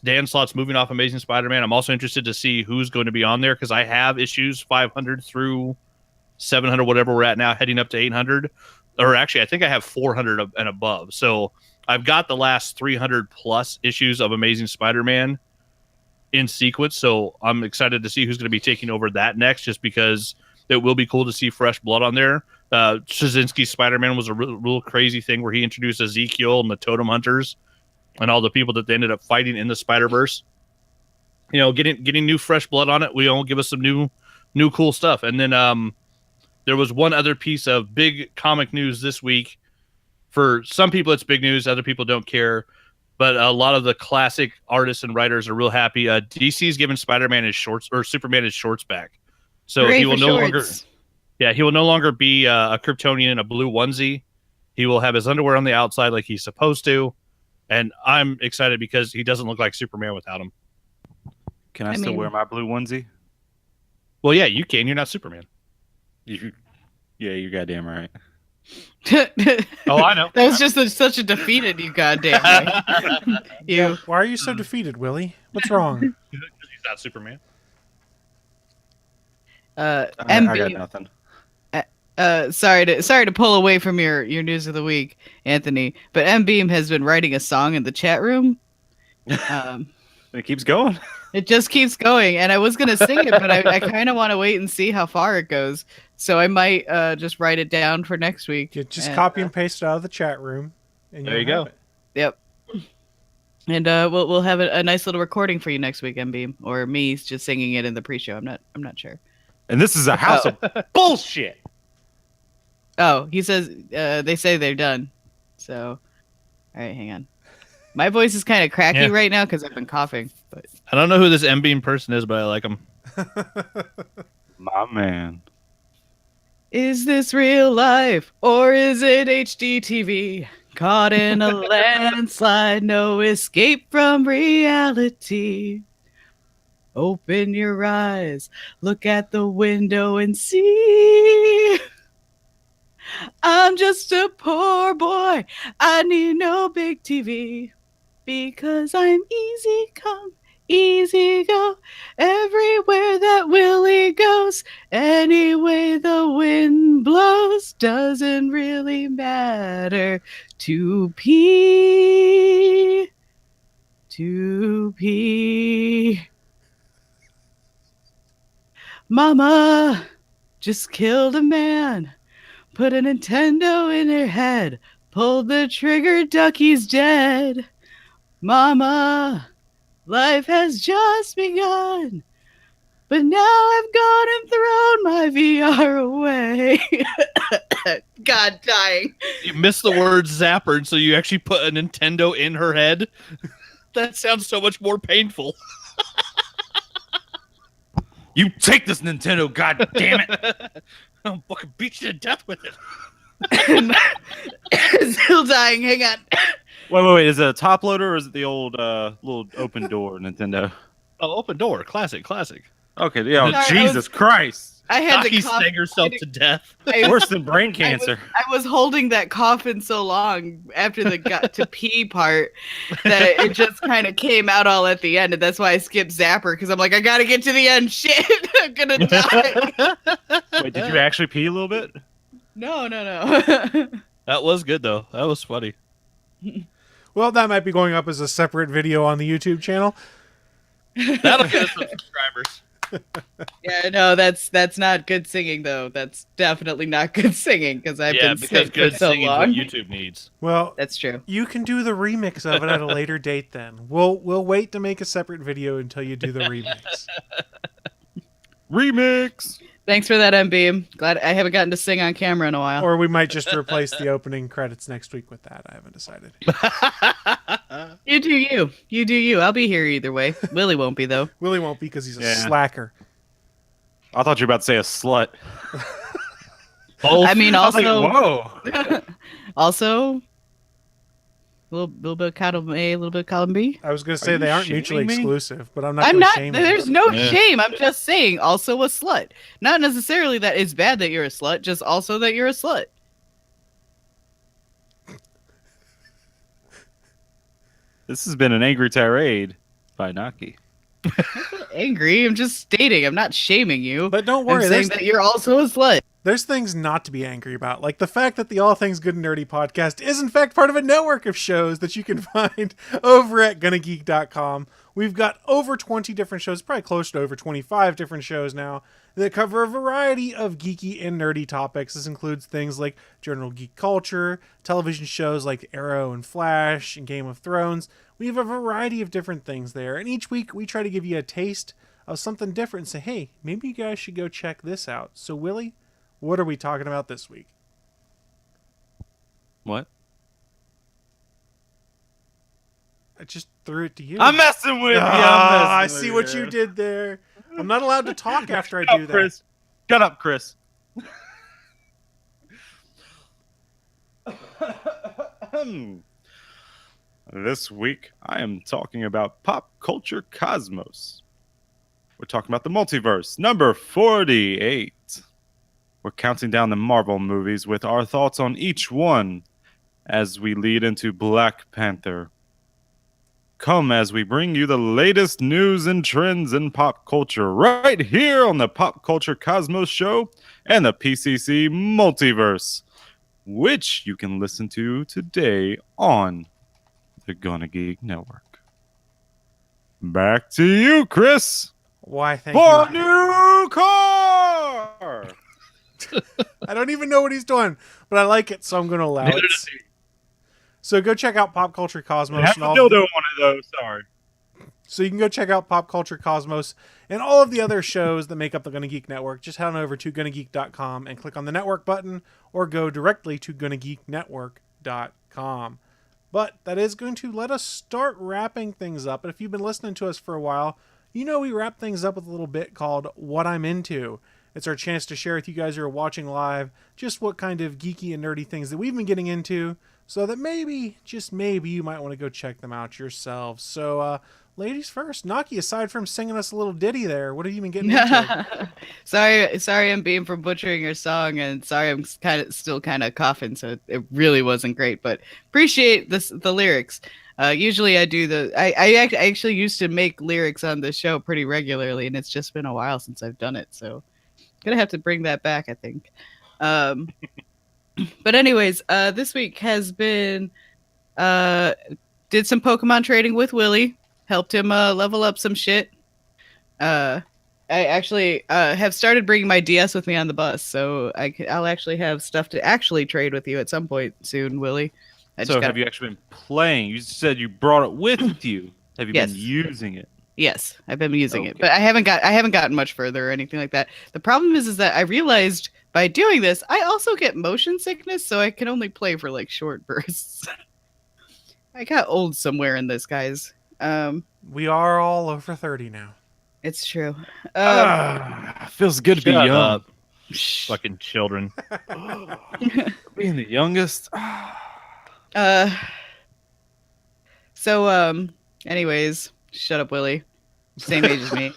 Dan Slott's moving off Amazing Spider-Man. I'm also interested to see who's going to be on there, because I have issues 500 through 700, whatever we're at now, heading up to 800. Or actually, I think I have 400 and above. So I've got the last 300 plus issues of Amazing Spider-Man in sequence. So I'm excited to see who's going to be taking over that next, just because it will be cool to see fresh blood on there. Straczynski's Spider-Man was a real crazy thing where he introduced Ezekiel and the Totem Hunters and all the people that they ended up fighting in the Spider-Verse. Getting new fresh blood on it will give us some new cool stuff. And then there was one other piece of big comic news this week. For some people, it's big news. Other people don't care. But a lot of the classic artists and writers are real happy. DC's given Spider-Man his shorts, or Superman his shorts back. So he will no longer be a Kryptonian in a blue onesie. He will have his underwear on the outside like he's supposed to. And I'm excited because he doesn't look like Superman without him. Can I still wear my blue onesie? Well, yeah, you can. You're not Superman. Yeah, you're goddamn right. Oh, I know. That was just such a defeated, you goddamn right. You. Why are you so defeated, Willie? What's wrong? Because he's not Superman. I got nothing. Sorry to pull away from your news of the week, Anthony, but M Beam has been writing a song in the chat room. It keeps going. It just keeps going, and I was gonna sing it, but I kind of want to wait and see how far it goes. So I might just write it down for next week. You just copy and paste it out of the chat room, and there you go. Yep. And we'll have a nice little recording for you next week, M Beam, or me just singing it in the pre-show. I'm not sure. And this is a house of bullshit. Oh, he says they say they're done. So, all right, hang on. My voice is kind of cracky Yeah. right now because I've been coughing. But I don't know who this M Beam person is, but I like him. My man. is this real life or is it HD TV? Caught in a landslide, no escape from reality. Open your eyes, look at the window and see. I'm just a poor boy, I need no big TV. Because I'm easy come, easy go. Everywhere that Willie goes, any way the wind blows, doesn't really matter to P. To P. Mama just killed a man, put a Nintendo in her head, pulled the trigger, Ducky's dead. Mama, life has just begun, but now I've gone and thrown my VR away. God, dying. You missed the word zapper, so you actually put a Nintendo in her head. That sounds so much more painful. You take this Nintendo, god damn it! I'll fucking beat you to death with it. Still dying, hang on. Wait. Is it a top loader or is it the old little open door Nintendo? Oh, open door. Classic. Okay, yeah. Sorry, Jesus Christ. I had Naki to cough. sang herself to death. Worse than brain cancer. I was holding that cough in so long after the got to pee part that it just kind of came out all at the end, and that's why I skipped Zapper because I'm like, I gotta get to the end. Shit, I'm gonna die. Wait, did you actually pee a little bit? No. That was good, though. That was funny. Well, that might be going up as a separate video on the YouTube channel. That'll get us some subscribers. Yeah, no, that's not good singing though. That's definitely not good singing because I've been because sick for good so singing is what long. YouTube needs. Well, That's true. you can do the remix of it at a later date then. We'll wait to make a separate video until you do the remix. Remix! Thanks for that, MB. Glad I haven't gotten to sing on camera in a while. Or we might just replace the opening credits next week with that. I haven't decided. You do you. You do you. I'll be here either way. Willie won't be though. Willie won't be because he's a Yeah. slacker. I thought you were about to say a slut. I mean, I was like, also, whoa. also, a little bit of column A, a little bit of column B. I was going to say you they aren't shaming mutually me? exclusive, but I'm not I'm going to not. shame you. There's no Yeah. shame. I'm just saying. Also, a slut. Not necessarily that it's bad that you're a slut. Just also that you're a slut. This has been an angry tirade by Naki. Angry. I'm just stating. I'm not shaming you. But don't I'm worry, saying that you're also a slut. there's things not to be angry about. Like the fact that the All Things Good and Nerdy podcast is in fact part of a network of shows that you can find over at GonnaGeek.com. We've got over 20 different shows, probably close to over 25 different shows now, that cover a variety of geeky and nerdy topics. This includes things like general geek culture, television shows like Arrow and Flash and Game of Thrones. We have a variety of different things there, and each week we try to give you a taste of something different and say, hey, maybe you guys should go check this out. So, Willie, what are we talking about this week? What? I just threw it to you. I'm messing with you. Ah, I I'm messing see with what you did there. I'm not allowed to talk after I do that. Chris. Shut up, Chris. This week, I am talking about pop culture cosmos. We're talking about the multiverse, number 48. We're counting down the Marvel movies with our thoughts on each one as we lead into Black Panther. Come as we bring you the latest news and trends in pop culture right here on the Pop Culture Cosmos Show and the PCC Multiverse, which you can listen to today on the Gonna Geek Network. Back to you, Chris, Why, thank for a you. new car! I don't even know what he's doing, but I like it, so I'm going to allow it. So go check out Pop Culture Cosmos. Have And a all dildo on it, though. Sorry. So you can go check out Pop Culture Cosmos and all of the other shows that make up the Gonna Geek Network. Just head on over to GonnaGeek.com and click on the network button, or go directly to GonnaGeekNetwork.com. But that is going to let us start wrapping things up. And if you've been listening to us for a while, you know we wrap things up with a little bit called What I'm Into. It's our chance to share with you guys who are watching live just what kind of geeky and nerdy things that we've been getting into, so that maybe, just maybe, you might want to go check them out yourselves. So, ladies first. Naki, aside from singing us a little ditty there, what have you been getting into? sorry I'm being for butchering your song, and sorry I'm still kind of coughing, so it really wasn't great, but appreciate the lyrics. Usually I do I actually used to make lyrics on this show pretty regularly, and it's just been a while since I've done it, so gonna have to bring that back, I think. But anyways, this week has been did some Pokemon trading with Willie, helped him level up some shit. I actually have started bringing my DS with me on the bus, so I'll actually have stuff to actually trade with you at some point soon, Willie. So have you actually been playing? You said you brought it with you. Have you Yes. been using it? Yes, I've been using it, but I haven't gotten much further or anything like that. The problem is that I realized by doing this, I also get motion sickness, so I can only play for like short bursts. I got old somewhere in this, guys. We are all over 30 now. It's true. Feels good to be Shut young. up, fucking children. Being the youngest. Anyways, shut up, Willie. Same age as me.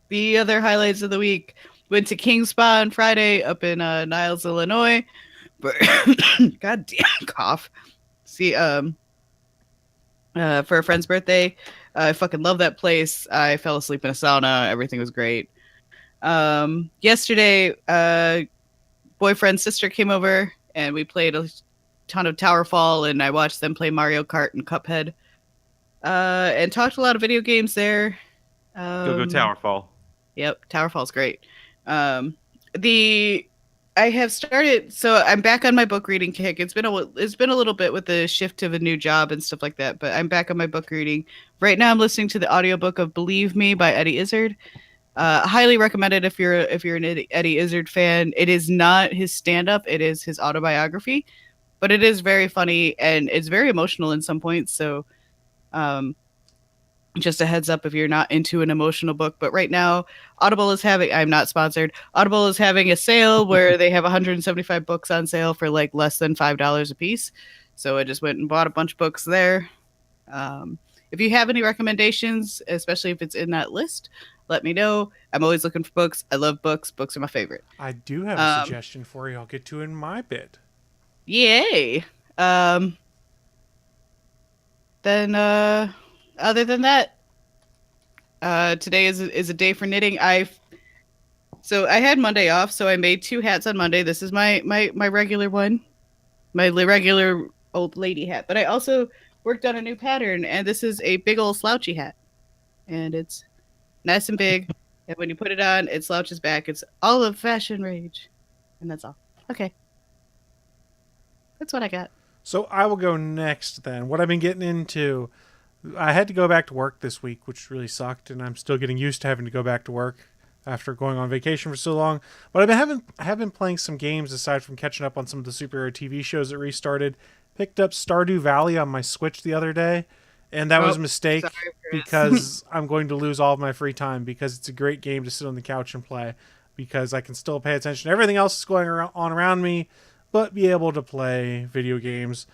The other highlights of the week: went to King Spa on Friday up in Niles, Illinois. But God damn cough. See, for a friend's birthday, I fucking love that place. I fell asleep in a sauna. Everything was great. Yesterday, boyfriend's sister came over and we played a ton of Towerfall, and I watched them play Mario Kart and Cuphead, and talked a lot of video games there. Go Towerfall. Yep, Towerfall's great. I have started, so I'm back on my book reading kick. It's been a little bit with the shift to the new job and stuff like that, but I'm back on my book reading. Right now I'm listening to the audiobook of Believe Me by Eddie Izzard. Highly recommended if you're an Eddie Izzard fan. It is not his stand-up, it is his autobiography, but it is very funny and it's very emotional in some points, so just a heads up if you're not into an emotional book. But right now, Audible is having, I'm not sponsored, Audible is having a sale where they have 175 books on sale for like less than $5 a piece. So I just went and bought a bunch of books there. If you have any recommendations, especially if it's in that list, let me know. I'm always looking for books. I love books. Books are my favorite. I do have a suggestion for you. I'll get to in my bit. Yay. Then other than that, today is a day for knitting. So I had Monday off, so I made 2 hats on Monday. This is my regular one, my regular old lady hat. But I also worked on a new pattern, and this is a big old slouchy hat, and it's nice and big. And when you put it on, it slouches back. It's all of fashion rage, and that's all. Okay, that's what I got. So I will go next then. What I've been getting into, I had to go back to work this week, which really sucked, and I'm still getting used to having to go back to work after going on vacation for so long. But I have been playing some games aside from catching up on some of the superhero TV shows that restarted. Picked up Stardew Valley on my Switch the other day, and that was a mistake because I'm going to lose all of my free time, because it's a great game to sit on the couch and play, because I can still pay attention to everything else that's going on around me, but be able to play video games.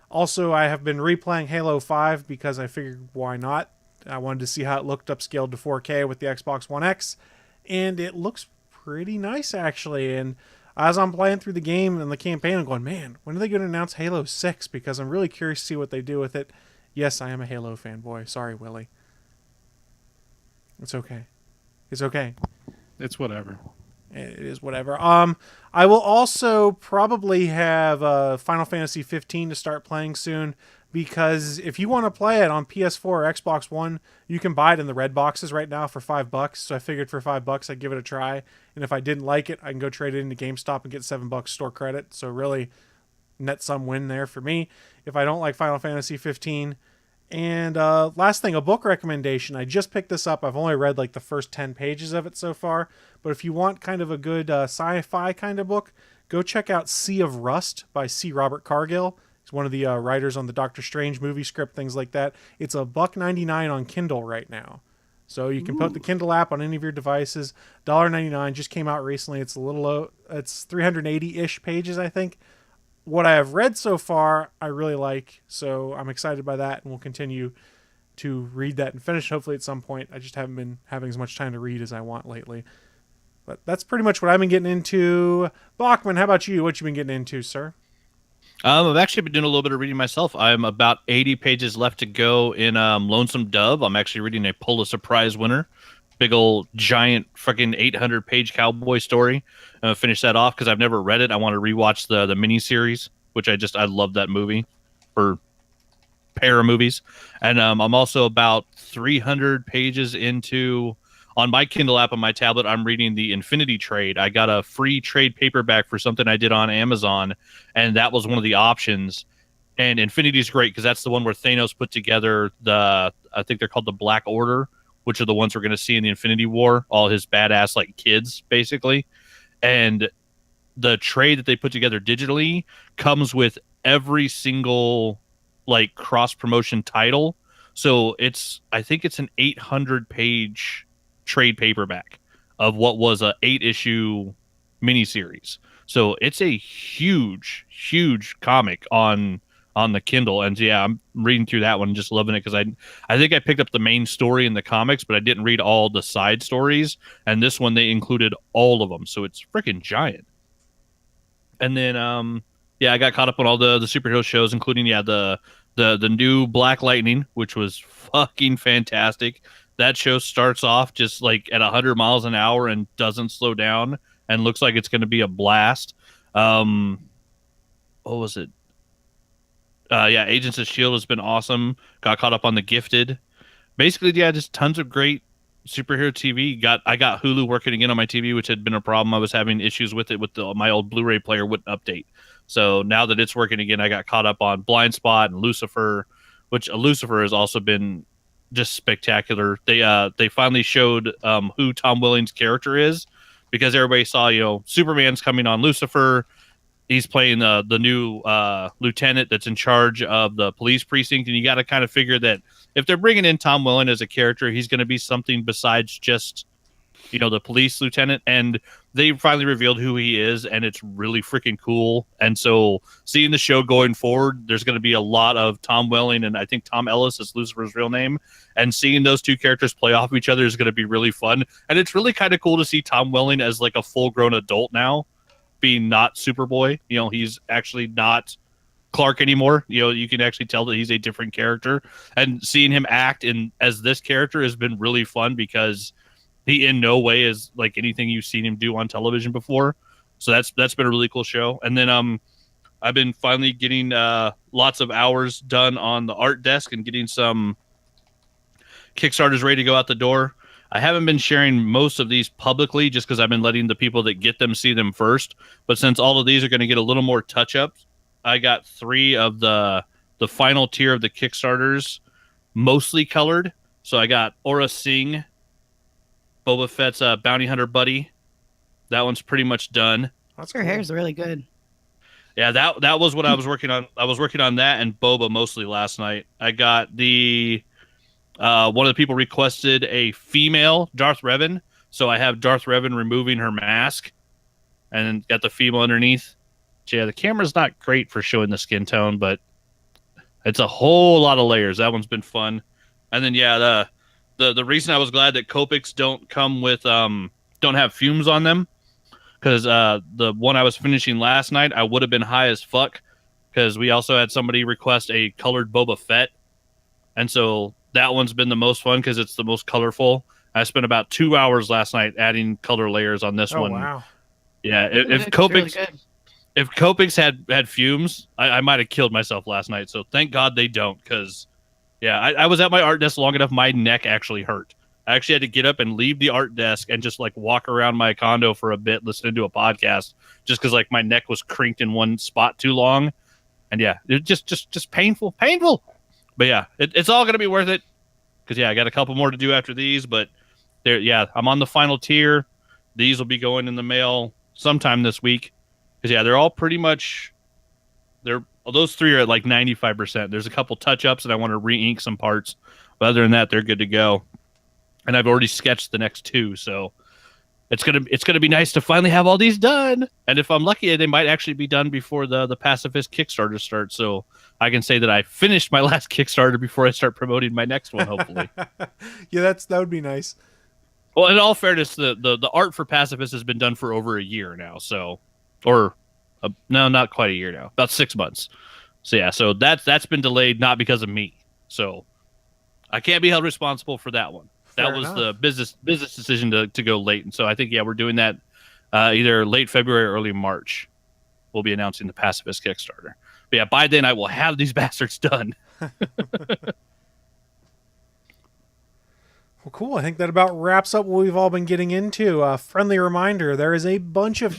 Also, I have been replaying Halo 5 because I figured why not. I wanted to see how it looked upscaled to 4K with the Xbox One X, and it looks pretty nice actually. And as I'm playing through the game and the campaign, I'm going, man, when are they going to announce Halo 6? Because I'm really curious to see what they do with it. Yes, I am a Halo fanboy. Sorry, Willie. It's okay. It's okay. It's whatever. It is whatever. I will also probably have Final Fantasy 15 to start playing soon, because if you want to play it on PS4 or Xbox One, you can buy it in the red boxes right now for $5. So I figured for $5 I'd give it a try, and if I didn't like it, I can go trade it into GameStop and get $7 store credit. So really, net sum win there for me if I don't like Final Fantasy 15. And last thing, a book recommendation. I just picked this up. I've only read like the first 10 pages of it so far. But if you want kind of a good sci-fi kind of book, go check out Sea of Rust by C. Robert Cargill. He's one of the writers on the Doctor Strange movie script, things like that. It's $1.99 on Kindle right now. So you can put the Kindle app on any of your devices. $1.99 just came out recently. It's a little low. It's 380-ish pages, I think. What I have read so far, I really like. So I'm excited by that, and we'll continue to read that and finish hopefully at some point. I just haven't been having as much time to read as I want lately. But that's pretty much what I've been getting into. Bachman, how about you? What you been getting into, sir? I've actually been doing a little bit of reading myself. I'm about 80 pages left to go in Lonesome Dove. I'm actually reading a Pulitzer Prize winner. Big old giant freaking 800-page cowboy story. Finish that off because I've never read it. I want to rewatch the miniseries, which I love that movie for pair of movies. And I'm also about 300 pages into... On my Kindle app on my tablet, I'm reading the Infinity Trade. I got a free trade paperback for something I did on Amazon, and that was one of the options. And Infinity is great because that's the one where Thanos put together I think they're called the Black Order, which are the ones we're going to see in the Infinity War, all his badass like kids, basically. And the trade that they put together digitally comes with every single like cross-promotion title. So I think it's an 800-page trade paperback of what was a 8-issue miniseries. So it's a huge comic on the Kindle. And yeah, I'm reading through that one and just loving it because I think I picked up the main story in the comics, but I didn't read all the side stories. And this one, they included all of them. So it's freaking giant. And then, I got caught up on all the superhero shows, including, the new Black Lightning, which was fucking fantastic. That show starts off just like at 100 miles an hour and doesn't slow down and looks like it's going to be a blast. What was it? Agents of S.H.I.E.L.D. has been awesome. Got caught up on The Gifted. Basically, just tons of great superhero TV. I got Hulu working again on my TV, which had been a problem. I was having issues with it with my old Blu-ray player wouldn't update. So now that it's working again, I got caught up on Blind Spot and Lucifer, which Lucifer has also been just spectacular. They finally showed who Tom Welling's character is, because everybody saw, Superman's coming on Lucifer. He's playing the new lieutenant that's in charge of the police precinct, and you got to kind of figure that if they're bringing in Tom Welling as a character, he's going to be something besides just the police lieutenant. And they finally revealed who he is, and it's really freaking cool. And so seeing the show going forward, there's going to be a lot of Tom Welling, and I think Tom Ellis is Lucifer's real name, and seeing those two characters play off each other is going to be really fun. And it's really kind of cool to see Tom Welling as like a full-grown adult now, being not Superboy. He's actually not Clark anymore. You can actually tell that he's a different character, and seeing him act as this character has been really fun because he in no way is like anything you've seen him do on television before. So that's been a really cool show. And then I've been finally getting lots of hours done on the art desk and getting some Kickstarters ready to go out the door. I haven't been sharing most of these publicly just because I've been letting the people that get them see them first. But since all of these are going to get a little more touch-ups, I got 3 of the final tier of the Kickstarters mostly colored. So I got Aura Singh, Boba Fett's bounty hunter buddy. That one's pretty much done. Her hair's really good. Yeah, that was what I was working on. I was working on that and Boba mostly last night. I got the one of the people requested a female Darth Revan, so I have Darth Revan removing her mask, and then got the female underneath. So yeah, the camera's not great for showing the skin tone, but it's a whole lot of layers. That one's been fun. And then the reason I was glad that Copics don't come with don't have fumes on them, because the one I was finishing last night, I would have been high as fuck, because we also had somebody request a colored Boba Fett, and so that one's been the most fun because it's the most colorful. I spent about 2 hours last night adding color layers on this one. Wow. Yeah, if Copics really if Copics had fumes, I might have killed myself last night. So thank God they don't, because yeah, I was at my art desk long enough, my neck actually hurt. I actually had to get up and leave the art desk and just like walk around my condo for a bit listening to a podcast, just because like my neck was crinked in one spot too long. And yeah, it just painful. But yeah, it's all going to be worth it, because yeah, I got a couple more to do after these, but I'm on the final tier. These will be going in the mail sometime this week. Because yeah, they're all pretty much those 3 are at like 95%. There's a couple touch-ups, and I want to re-ink some parts. But other than that, they're good to go. And I've already sketched the next 2, so it's gonna be nice to finally have all these done. And if I'm lucky, they might actually be done before the Pacifist Kickstarter starts. So I can say that I finished my last Kickstarter before I start promoting my next one, hopefully. Yeah, that would be nice. Well, in all fairness, the art for Pacifist has been done for over a year now. So, no, not quite a year now, about 6 months. So yeah, so that's been delayed, not because of me. So I can't be held responsible for that one. Fair that was enough. the business decision to go late. And so I think, yeah, we're doing that either late February or early March. We'll be announcing the Pacifist Kickstarter. But yeah, by then I will have these bastards done. Well, cool. I think that about wraps up what we've all been getting into. Friendly reminder, there is a bunch of...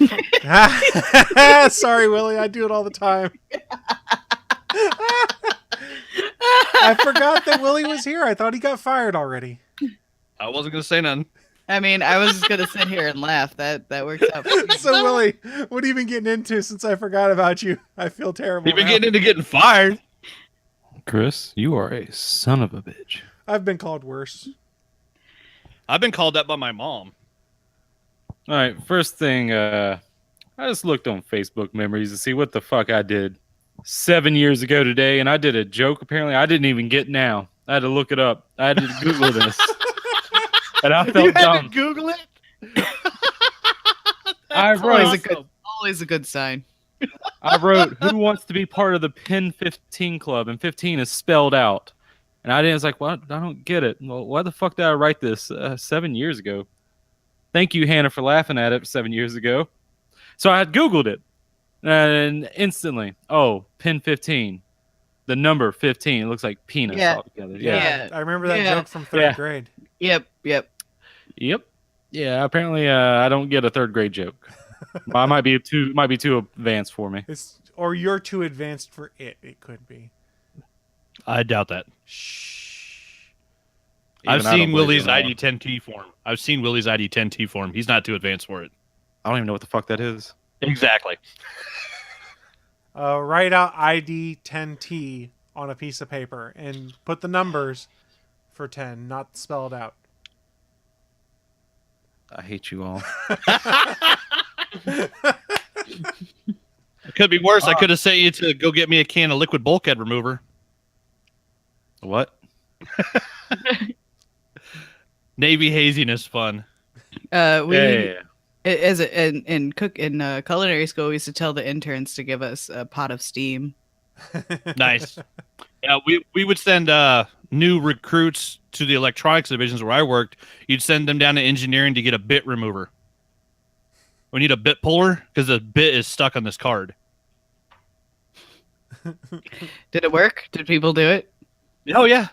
Sorry, Willie, I do it all the time. I forgot that Willie was here. I thought he got fired already. I wasn't going to say nothing. I mean, I was just gonna sit here and laugh. That works out. So, Willie, what have you been getting into since I forgot about you? I feel terrible. You've been now. getting into getting fired. Chris, you are a son of a bitch. I've been called worse. I've been called that by my mom. All right, first thing, I just looked on Facebook memories to see what the fuck I did 7 years ago today, and I did a joke. Apparently, I didn't even get now. I had to look it up. I had to Google this, and I felt dumb. Google it. I wrote, Always a good sign. I wrote, "Who wants to be part of the Pin 15 Club?" And 15 is spelled out. And I was like, "What? I don't get it. Well, why the fuck did I write this 7 years ago?" Thank you, Hannah, for laughing at it 7 years ago. So I had Googled it, and instantly, Pin 15, the number 15. It looks like peanuts Yeah. all together. Yeah. I remember that Yeah. joke from third Yeah. grade. Yep. Yep. Yeah. Apparently, I don't get a third grade joke. I might be too advanced for me. Or you're too advanced for it. It could be. I doubt that. Shh. I've Even I don't seen believe Willie's you, Noah. ID10T form. I've seen Willie's ID10T form. He's not too advanced for it. I don't even know what the fuck that is. Exactly. Write out ID 10T on a piece of paper and put the numbers for 10, not spelled out. I hate you all. It could be worse. I could have sent you to go get me a can of liquid bulkhead remover. What? Navy haziness fun. In culinary school, we used to tell the interns to give us a pot of steam. Nice. Yeah, we would send new recruits to the electronics divisions where I worked. You'd send them down to engineering to get a bit remover. We need a bit puller because the bit is stuck on this card. Did it work? Did people do it? Oh yeah.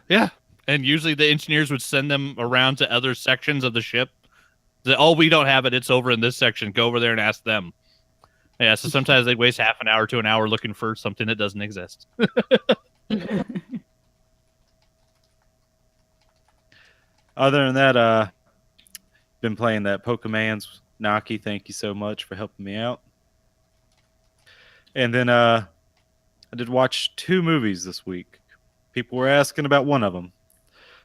And usually the engineers would send them around to other sections of the ship. Say, we don't have it. It's over in this section. Go over there and ask them. Yeah, so sometimes they'd waste half an hour to an hour looking for something that doesn't exist. Other than that, been playing that Pokemans. Naki, thank you so much for helping me out. And then I did watch 2 movies this week. People were asking about one of them.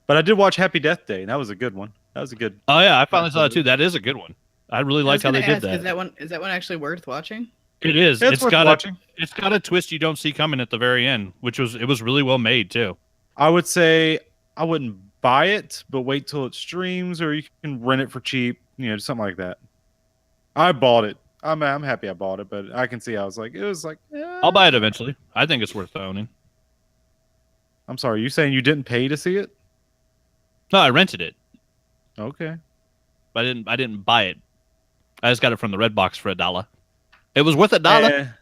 But I did watch Happy Death Day, and that was a good one. That was a good... Oh, yeah, I finally saw that too. That is a good one. I really like how they did that. Is that one actually worth watching? It is. It's worth got watching. It's got a twist you don't see coming at the very end, it was really well made too. I would say I wouldn't buy it, but wait till it streams, or you can rent it for cheap, something like that. I bought it. I'm happy I bought it, but I can see it was like, I'll buy it eventually. I think it's worth owning. I'm sorry, you saying you didn't pay to see it? No, I rented it. Okay. But I didn't buy it. I just got it from the Red Box for $1. It was worth $1.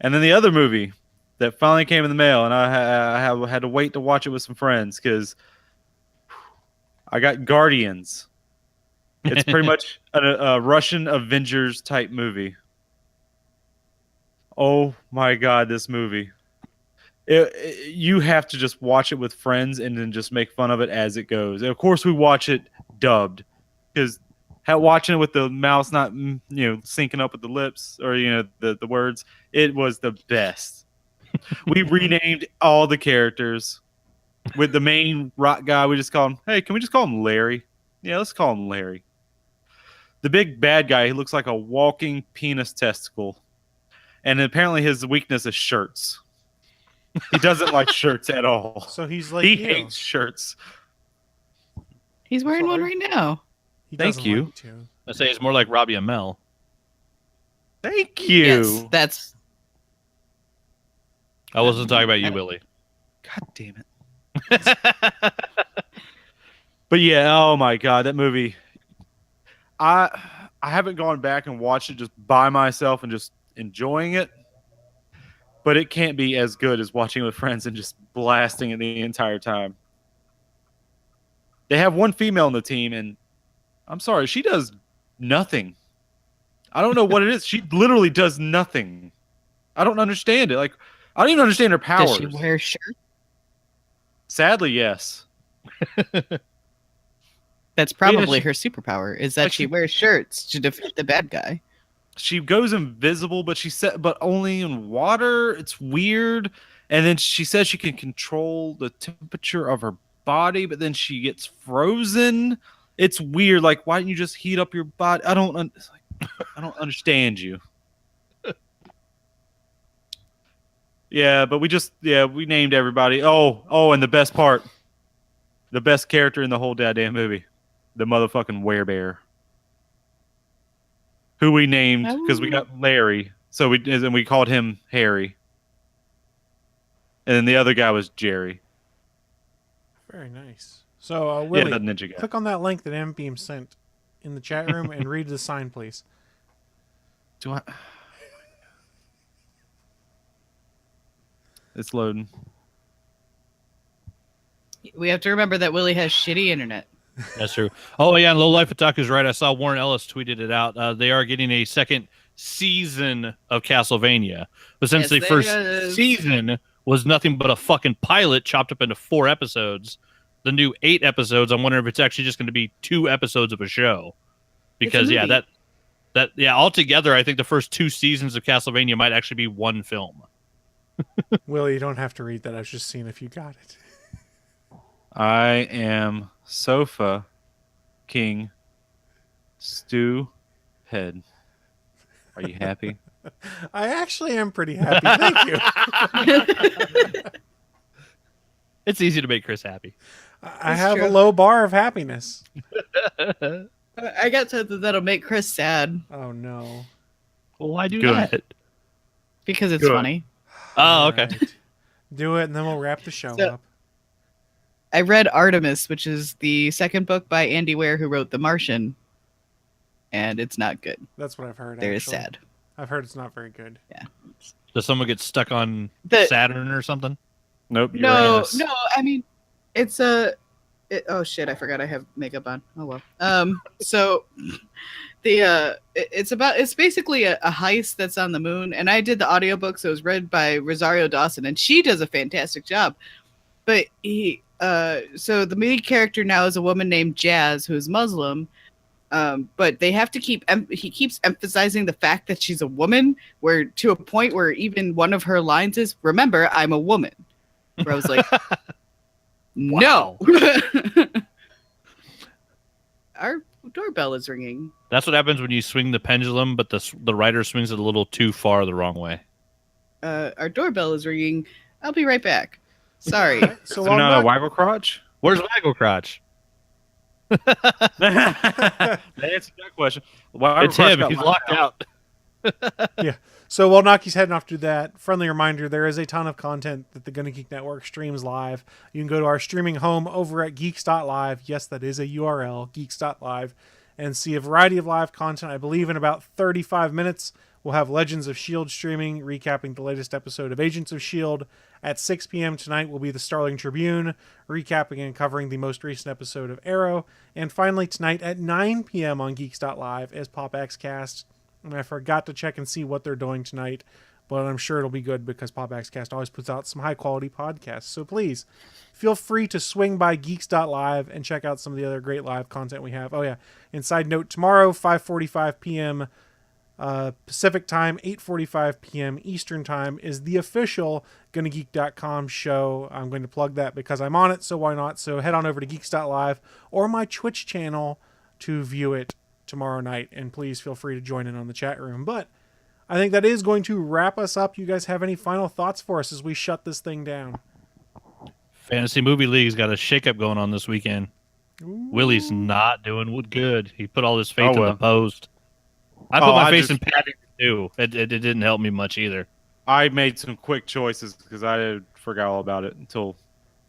And then the other movie that finally came in the mail, and I had to wait to watch it with some friends because I got Guardians. It's pretty much a Russian Avengers type movie. Oh my god, this movie! You have to just watch it with friends and then just make fun of it as it goes. And of course, we watch it dubbed because watching it with the mouse not syncing up with the lips or the words. It was the best. We renamed all the characters. With the main rock guy, we just call him, hey, can we just call him Larry? Yeah, let's call him Larry. The big bad guy, he looks like a walking penis testicle. And apparently his weakness is shirts. He doesn't like shirts at all. So he's like he you. hates shirts. He's wearing one right now. He Thank doesn't you. like to. I say it's more like Robbie and Mel. Thank you. Yes, that's. I wasn't talking about you, Willie. God damn it. But yeah, oh my god, that movie. I haven't gone back and watched it just by myself and just enjoying it. But it can't be as good as watching it with friends and just blasting it the entire time. They have one female on the team, and I'm sorry, she does nothing. I don't know what it is. She literally does nothing. I don't understand it. Like, I don't even understand her powers. Does she wear shirts? Sadly, yes. That's probably she- her superpower, is that like she she- wears shirts to defeat the bad guy. She goes invisible, but but only in water. It's weird. And then she says she can control the temperature of her body, but then she gets frozen. It's weird. Like, why didn't you just heat up your body? I don't understand you. Yeah, but we named everybody. Oh, and the best part, the best character in the whole goddamn movie, the motherfucking werebear, who we named because we got Larry, so we called him Harry, and then the other guy was Jerry. Very nice. So, Willie, the ninja guy. click on that link that M-Beam sent in the chat room and read the sign, please. Do I? It's loading. We have to remember that Willie has shitty internet. That's true. Oh, yeah, and Low Life Otaku's right. I saw Warren Ellis tweeted it out. They are getting a second season of Castlevania. But since Yes, the first is. season was nothing but a fucking pilot chopped up into 4 episodes, the new 8 episodes, I'm wondering if it's actually just going to be 2 episodes of a show. Because, It's a movie. altogether, I think the first 2 seasons of Castlevania might actually be one film. Willie, you don't have to read that. I was just seeing if you got it. I am Sofa King Stew Head. Are you happy? I actually am pretty happy. Thank you. It's easy to make Chris happy. I have a low bar of happiness. I got something that'll make Chris sad Oh, no. Well, why do Good. that? because it's Good. funny. Oh, okay. Alright. Do it, and then we'll wrap the show So- up. I read Artemis, which is the second book by Andy Weir, who wrote The Martian, and it's not good. That's what I've heard. Very actually. sad. I've heard it's not very good. Does someone get stuck on The- Saturn or something? Nope. No, Uranus. no. I mean, it's a. Oh shit! I forgot I have makeup on. Oh well. So, it's basically a heist that's on the moon, and I did the audiobook, so it was read by Rosario Dawson, and she does a fantastic job. But so the main character now is a woman named Jazz, who is Muslim. But they have to he keeps emphasizing the fact that she's a woman, where to a point where even one of her lines is, "Remember, I'm a woman." Where I was like, no. Our doorbell is ringing. That's what happens when you swing the pendulum, but the rider swings it a little too far the wrong way. Our doorbell is ringing. I'll be right back. Sorry. So So while not a Naki- waggle crotch? Where's Waggle Crotch? That answers that question. Waggle It's crotch him. got He's locked out. So while Naki's heading off to do that, friendly reminder, there is a ton of content that the Gonna Geek Network streams live. You can go to our streaming home over at geeks.live. Yes, that is a URL, geeks.live, and see a variety of live content. I believe in about 35 minutes, we'll have Legends of S.H.I.E.L.D. streaming, recapping the latest episode of Agents of S.H.I.E.L.D. At 6 p.m. tonight will be the Starling Tribune, recapping and covering the most recent episode of Arrow. And finally, tonight at 9 p.m. on geeks.live is Pop X Cast. And I forgot to check and see what they're doing tonight. but I'm sure it'll be good because PopXcast always puts out some high-quality podcasts. So please, feel free to swing by geeks.live and check out some of the other great live content we have. Oh, yeah. And side note, tomorrow, 5:45 p.m. Pacific time, 8:45 p.m. Eastern time is the official GonnaGeek.com show. I'm going to plug that because I'm on it, so why not? So head on over to geeks.live or my Twitch channel to view it tomorrow night, and please feel free to join in on the chat room. But I think that is going to wrap us up. You guys have any final thoughts for us as we shut this thing down? Fantasy Movie League's got a shakeup going on this weekend. Ooh. Willie's not doing good. He put all his faith in the post. I put my faith in Paddington too. It didn't help me much either. I made some quick choices because I forgot all about it until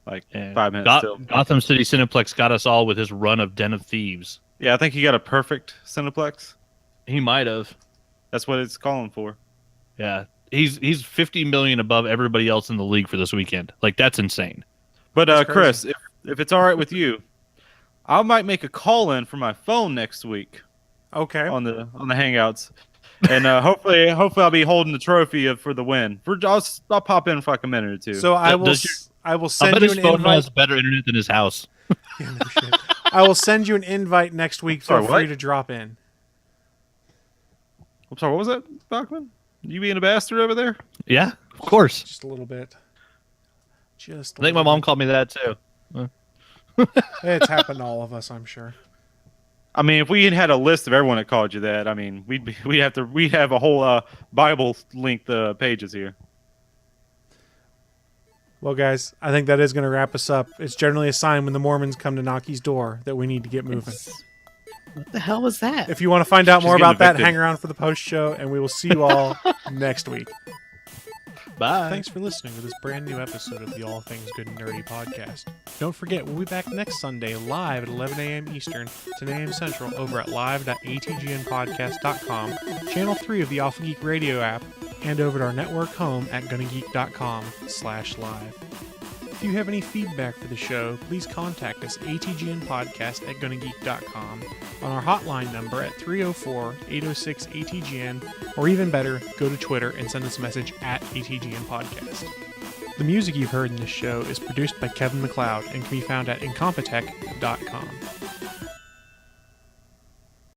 like 5 minutes. Gotham City Cineplex got us all with his run of Den of Thieves. Yeah, I think he got a perfect Cineplex. He might have. That's what it's calling for. Yeah, he's 50 million above everybody else in the league for this weekend. Like, that's insane. But Chris, if it's all right with you, I might make a call in for my phone next week. Okay. On the Hangouts, and hopefully I'll be holding the trophy for the win. I'll pop in for like a minute or two. So I will send you an invite. Has better internet than his house. Yeah, no shit. I will send you an invite next week. Feel free to drop in. I'm sorry, what was that, Bachman? You being a bastard over there? Yeah, of course. Just a little bit. I think my mom called me that too. It's happened to all of us, I'm sure. I mean, if we had a list of everyone that called you that, I mean, we'd have a whole Bible length pages here. Well, guys, I think that is going to wrap us up. It's generally a sign when the Mormons come to Naki's door that we need to get moving. What the hell was that? If you want to find out more about that, hang around for the post show, and we will see you all next week. Bye. Thanks for listening to this brand new episode of the All Things Good and Nerdy podcast. Don't forget, we'll be back next Sunday live at 11 a.m. Eastern, 10 a.m. Central over at live.atgnpodcast.com, channel 3 of the Alpha Geek Radio app, and over at our network home at gonnageek.com/live. If you have any feedback for the show, please contact us atgnpodcast@gonnageek.com, on our hotline number at 304-806-ATGN, or even better, go to Twitter and send us a message at ATGN Podcast. The music you've heard in this show is produced by Kevin MacLeod and can be found at incompetech.com.